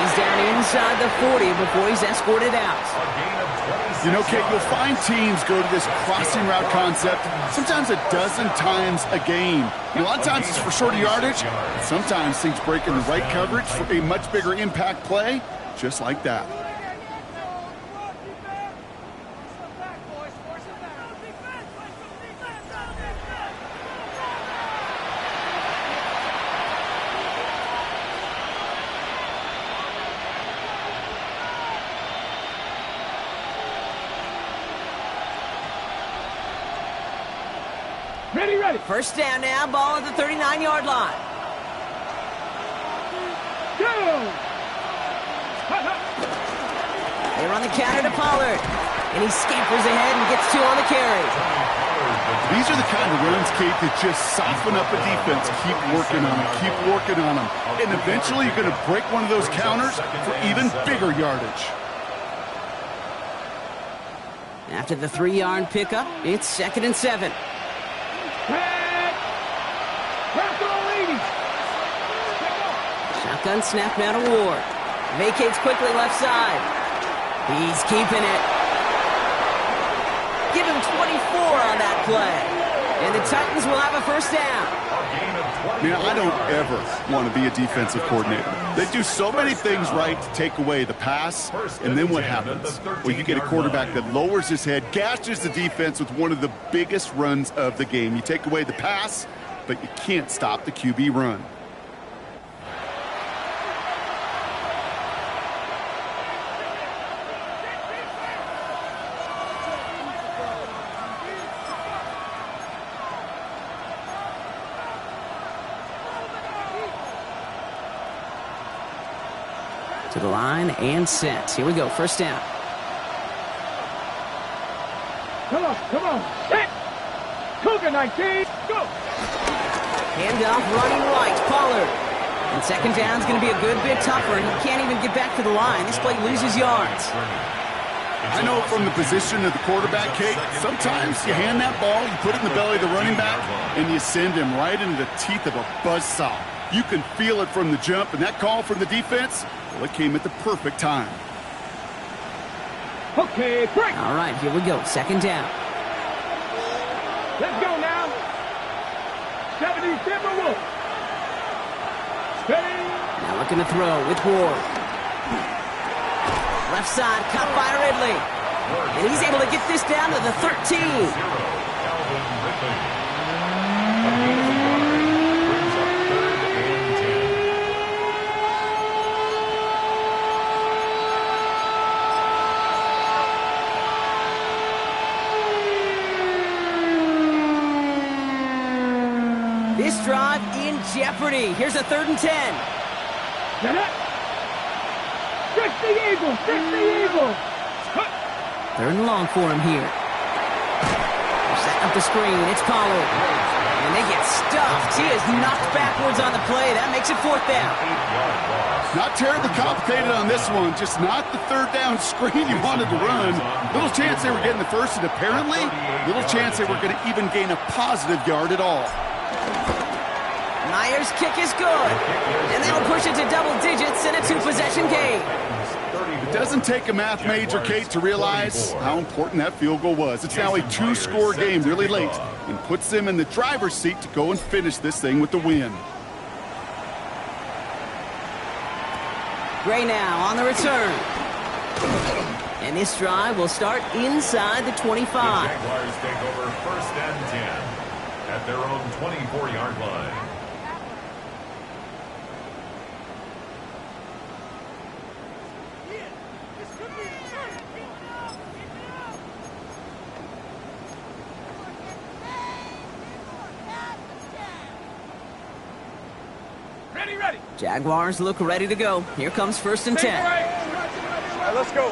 He's down inside the 40 before he's escorted out. You know, Kate, you'll find teams go to this crossing route concept sometimes a dozen times a game. And a lot of times it's for shorter yardage. But sometimes things break in the right coverage for a much bigger impact play, just like that. Ready, ready. 1st down now, ball at the 39-yard line. Go! They run the counter to Pollard. And he scampers ahead and gets 2 on the carry. These are the kind of runs, Kate, that just soften up a defense. Keep working on them, keep working on them. And eventually you're going to break one of those counters for even bigger yardage. After the 3-yard pickup, it's 2nd and 7. Shotgun snap now to Ward. Vacates quickly left side. He's keeping it. Give him 24 on that play. And the Titans will have a 1st down. Man, I don't ever want to be a defensive coordinator. They do so many things right to take away the pass, and then what happens? Well, you get a quarterback that lowers his head, gashes the defense with one of the biggest runs of the game. You take away the pass, but you can't stop the QB run. To the line and set. Here we go, 1st down. Come on. Set. Cougar 19. Go. Handoff running right, Pollard. And 2nd down's going to be a good bit tougher. He can't even get back to the line. This play loses yards. I know from the position of the quarterback, Kate, sometimes you hand that ball, you put it in the belly of the running back, and you send him right into the teeth of a buzzsaw. You can feel it from the jump, and that call from the defense, well, it came at the perfect time. Okay, break. All right, here we go. 2nd down. Let's go now. 77 Wolf. Steady. Now looking to throw with Ward. Left side, caught by Ridley. And he's able to get this down to the 13. This drive in jeopardy. Here's a 3rd and 10. Fix the Eagles! Fix the Eagles! 3rd and long for him here. They're setting up the screen. It's Pollard. And And they get stuffed. He is knocked backwards on the play. That makes it fourth down. Not terribly complicated on this one. Just not the third down screen you wanted to run. Little chance they were getting the first, and apparently little chance they were going to even gain a positive yard at all. Myers' kick is good. And that'll push it to double digits in a two-possession game. It doesn't take a math major, Kate, to realize how important that field goal was. It's now a two-score game really late and puts them in the driver's seat to go and finish this thing with the win. Gray now on the return. And this drive will start inside the 25. The Jaguars take over first and 10 at their own 24-yard line. Ready. Jaguars look ready to go. Here comes first and 10. All right, let's go.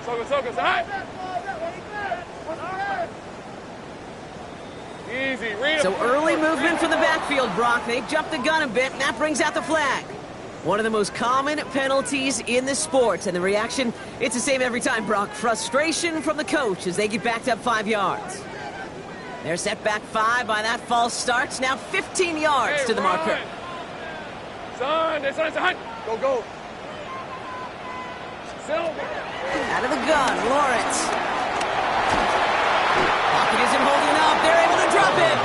Focus. All right. Easy. Read So early movement from the backfield, Brock. They jumped the gun a bit, and that brings out the flag. One of the most common penalties in the sport, and the reaction, it's the same every time, Brock. Frustration from the coach as they get backed up 5 yards. They're set back 5 by that false start. Now 15 yards to the marker. Son, go. Silver. Out of the gun, Lawrence. Pocket isn't holding up. They're able to drop it.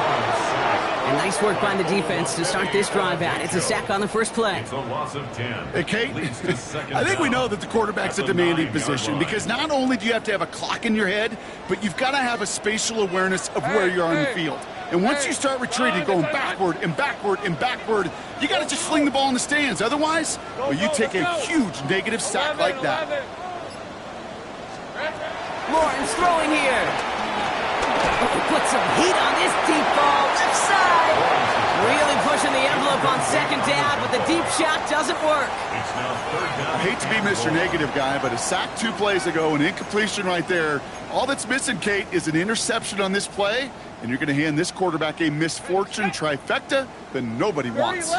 And nice work by the defense to start this drive out. It's a sack on the first play. It's a loss of 10. Hey, Kate, I think we know that the quarterback's a demanding position because not only do you have to have a clock in your head, but you've got to have a spatial awareness of where you are on the field. And once you start retreating, going backward and backward and backward, you got to just fling the ball in the stands. Otherwise, well, you take a huge negative sack like that. Lawrence throwing here. Put some heat on this deep ball, left side. Really pushing the envelope on second down, but the deep shot doesn't work. It's now third down. I hate to be Mr. Negative guy, but a sack 2 plays ago, an incompletion right there. All that's missing, Kate, is an interception on this play, and you're going to hand this quarterback a misfortune trifecta that nobody wants.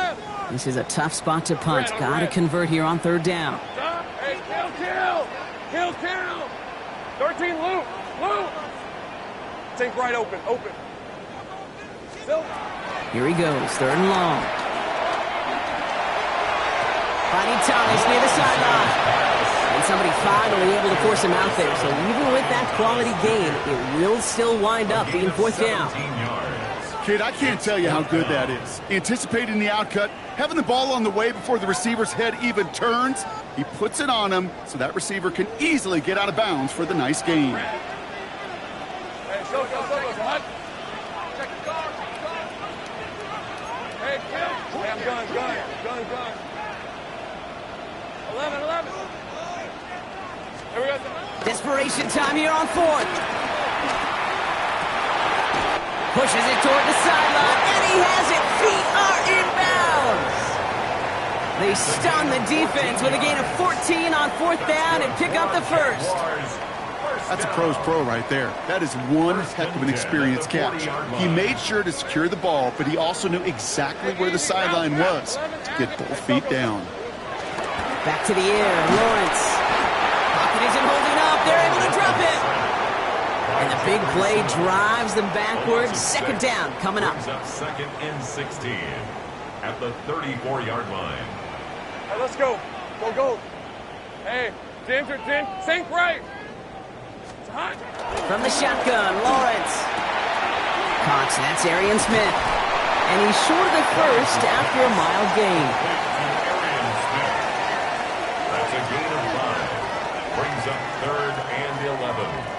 This is a tough spot to punt. Got to convert here on third down. Hey, kill. 13, loop. Take right, open. Silver. Here he goes, third and long. Finding Thomas near the sideline. And somebody finally able to force him out there. So even with that quality gain, it will still wind up being fourth down. Kid, I can't tell you how good that is. Anticipating the outcut, having the ball on the way before the receiver's head even turns, he puts it on him so that receiver can easily get out of bounds for the nice gain. Hey, go. Hot. Check the car. Hey, kill. Hey, I'm gun. 11. Here we go. Desperation time here on fourth. Pushes it toward the sideline, and he has it. Feet are inbounds. They stun the defense with a gain of 14 on fourth down and pick up the first. That's a pro's pro right there. That is one heck of an experienced catch. He made sure to secure the ball, but he also knew exactly where the sideline was to get both feet down. Back to the air, Lawrence. Pocket isn't holding up. They're able to drop it. And the big play drives them backwards. Second down coming up. Second and 16 at the 34-yard line. Hey, let's go. Go. Hey, James, sink right. It's hot. From the shotgun, Lawrence. Cox, that's Arian Smith. And he's short of the first after a mild gain. That's a gain of 5. Brings up third and 11.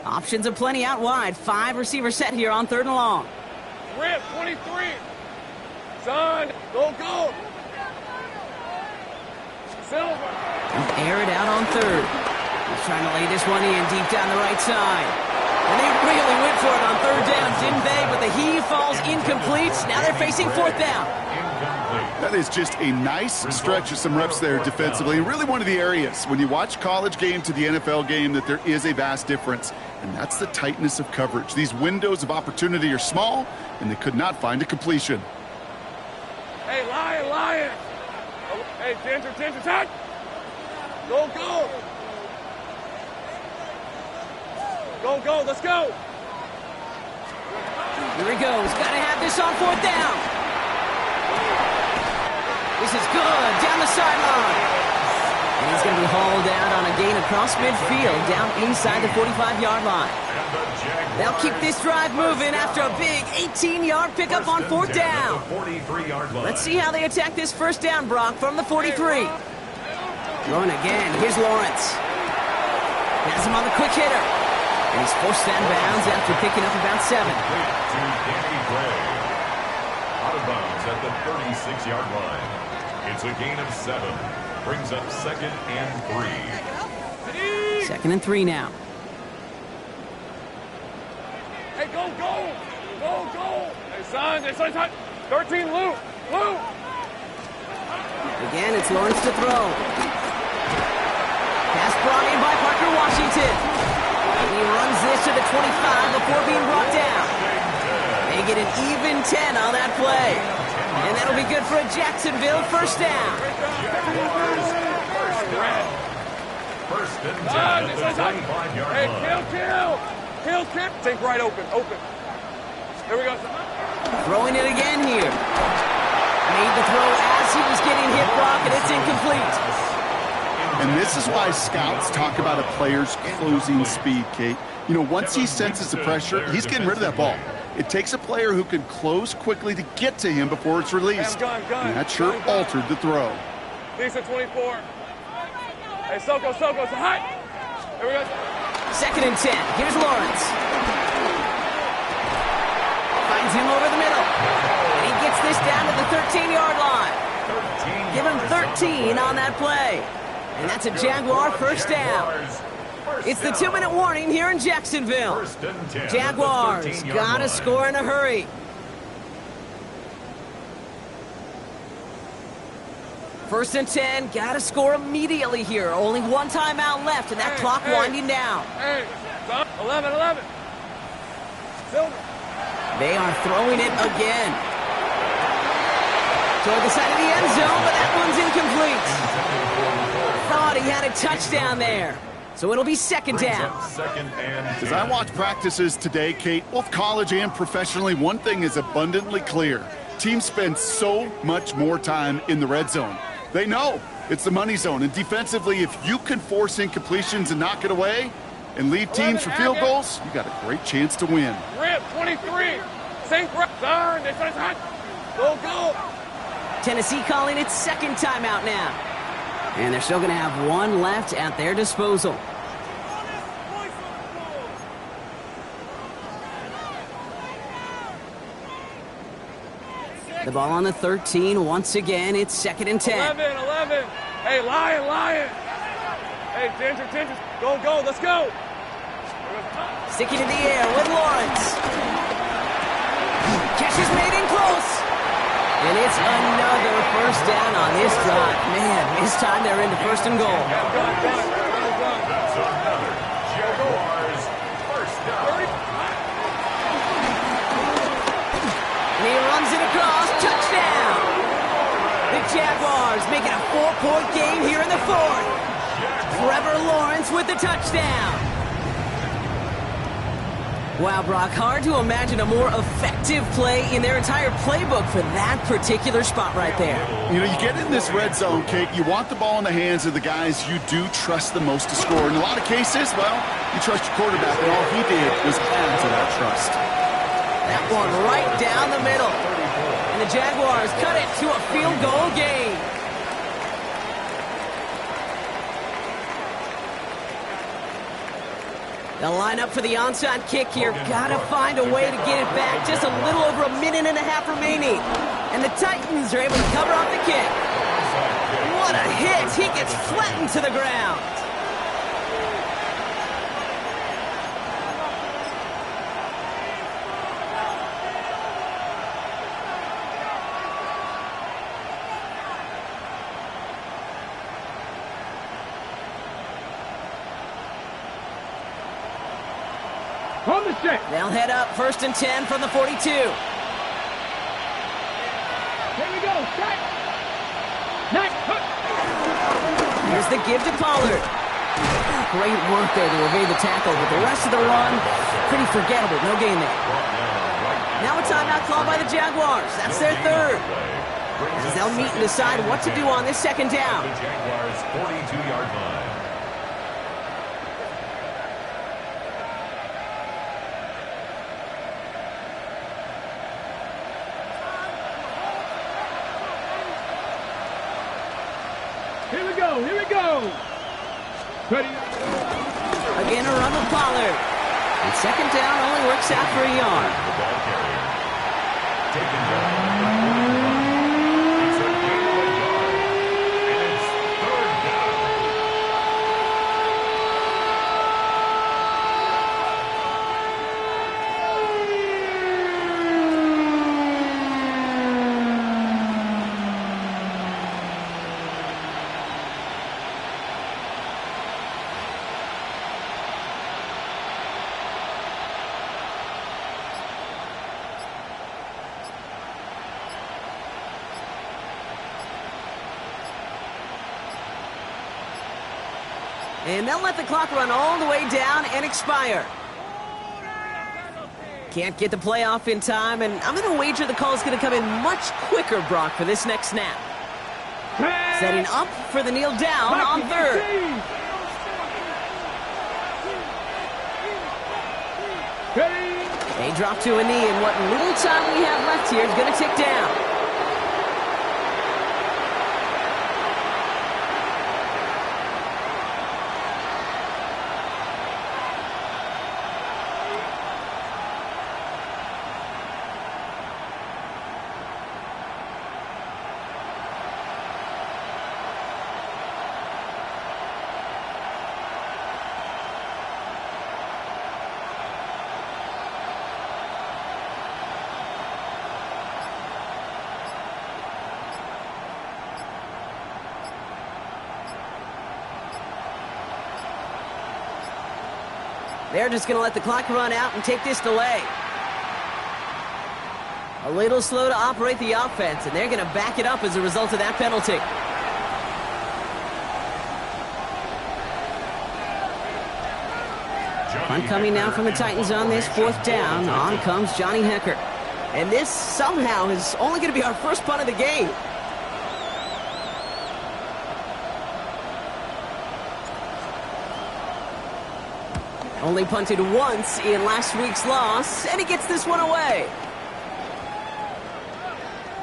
Options aplenty out wide. 5 receivers set here on third and long. Rip, 23. Son, go. Silver. And air it out on third. He's trying to lay this one in deep down the right side. And they really went for it on third down, didn't they? But the heave falls incomplete. Now they're facing fourth down. That is just a nice stretch of some reps there defensively. And really one of the areas, when you watch college game to the NFL game, that there is a vast difference. And that's the tightness of coverage. These windows of opportunity are small, and they could not find a completion. Hey, Lion! Hey, Ginger, touch! Go! Go, let's go! Here he goes. Got to have this on fourth down. This is good. Down the sideline. And he's going to be hauled out on a gain across midfield, down inside the 45-yard line. They'll keep this drive moving after a big 18-yard pickup on fourth down. Let's see how they attack this first down, Brock, from the 43. Throwing again. Here's Lawrence. Has him on the quick hitter. And he's forced out of bounds after picking up about 7. Out of bounds at the 36-yard line. It's a gain of 7. Brings up 2nd and 3. 2nd and 3 now. Hey, go! Hey, son, 13, Lou! Again, it's Lawrence to throw. Pass brought in by Parker Washington. He runs this to the 25 before being brought down. They get an even 10 on that play. And that'll be good for a Jacksonville first down. First and 10 at the 25-yard Hey, line. kill! Think right open. Here we go. Throwing it again here. Made the throw as he was getting hit, Brock, and it's incomplete. And this is why scouts talk about a player's closing speed, Kate. You know, once he senses the pressure, he's getting rid of that ball. It takes a player who can close quickly to get to him before it's released. And that sure altered the throw. Decent 24. Hey, Soko, so hot. Here we go. 2nd and 10. Here's Lawrence. Finds him over the middle. And he gets this down to the 13-yard line. Give him 13 on that play. And that's a Jaguar first down. It's the 2-minute warning here in Jacksonville. Jaguars got to score in a hurry. First and 10, got to score immediately here. Only one timeout left, and that clock winding down. Hey, 11. Silver. They are throwing it again. Toward the side of the end zone, but that one's incomplete. Thought he had a touchdown there. So it'll be 2nd down. As I watch practices today, Kate, both college and professionally, one thing is abundantly clear. Teams spend so much more time in the red zone. They know it's the money zone. And defensively, if you can force incompletions and knock it away and lead teams for field goals, you got a great chance to win. Rip, 23. St. Son, it's hot. Go. Tennessee calling its 2nd timeout now. And they're still going to have one left at their disposal. The ball on the 13. Once again, it's 2nd and 10. 11. Hey, Lion. Hey, Ginger. Go, let's go. Sticking to the air with Lawrence. Catch is made in close. And it's another first down on this drive. Man, this time they're into 1st and goal. That's another Jaguars first down. And he runs it across. Touchdown. The Jaguars making a 4-point game here in the 4th. Trevor Lawrence with the touchdown. Wow, Brock, hard to imagine a more effective play in their entire playbook for that particular spot right there. You know, you get in this red zone, Kate, you want the ball in the hands of the guys you do trust the most to score. In a lot of cases, well, you trust your quarterback, and all he did was add to that trust. That one right down the middle. And the Jaguars cut it to a field goal game. They'll line up for the onside kick here. Gotta find a way to get it back. Just a little over a minute and a half remaining. And the Titans are able to cover off the kick. What a hit. He gets flattened to the ground. On the set. They'll head up 1st and 10 from the 42. Here we go. Set. Nice. Here's the give to Pollard. Great work there to evade the tackle, but the rest of the run, pretty forgettable. No gain there. Now a timeout called by the Jaguars. That's their third. As they'll meet and decide what to do on this second down. The Jaguars' 42-yard line. Here we go. Here we go. Ready. Again, a run with Pollard. And second down only works out for a yard. The ball carrier. Taken down. It's a gain of a yard. And it's third down. And they'll let the clock run all the way down and expire. Can't get the play off in time, and I'm going to wager the call is going to come in much quicker, Brock, for this next snap. Setting up for the kneel down on third. They drop to a knee, and what little time we have left here is going to tick down. They're just going to let the clock run out and take this delay. A little slow to operate the offense, and they're going to back it up as a result of that penalty. Punt coming now from the Titans on this fourth down. On comes Johnny Hecker. And this somehow is only going to be our first punt of the game. Only punted once in last week's loss, and he gets this one away.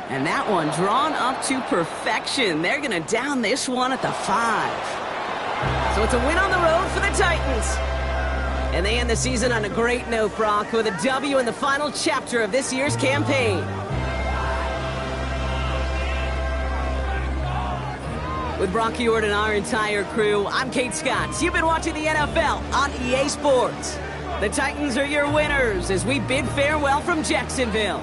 And that one drawn up to perfection. They're going to down this one at the 5. So it's a win on the road for the Titans. And they end the season on a great note, Brock, with a W in the final chapter of this year's campaign. With Brock Ewart and our entire crew, I'm Kate Scott. You've been watching the NFL on EA Sports. The Titans are your winners as we bid farewell from Jacksonville.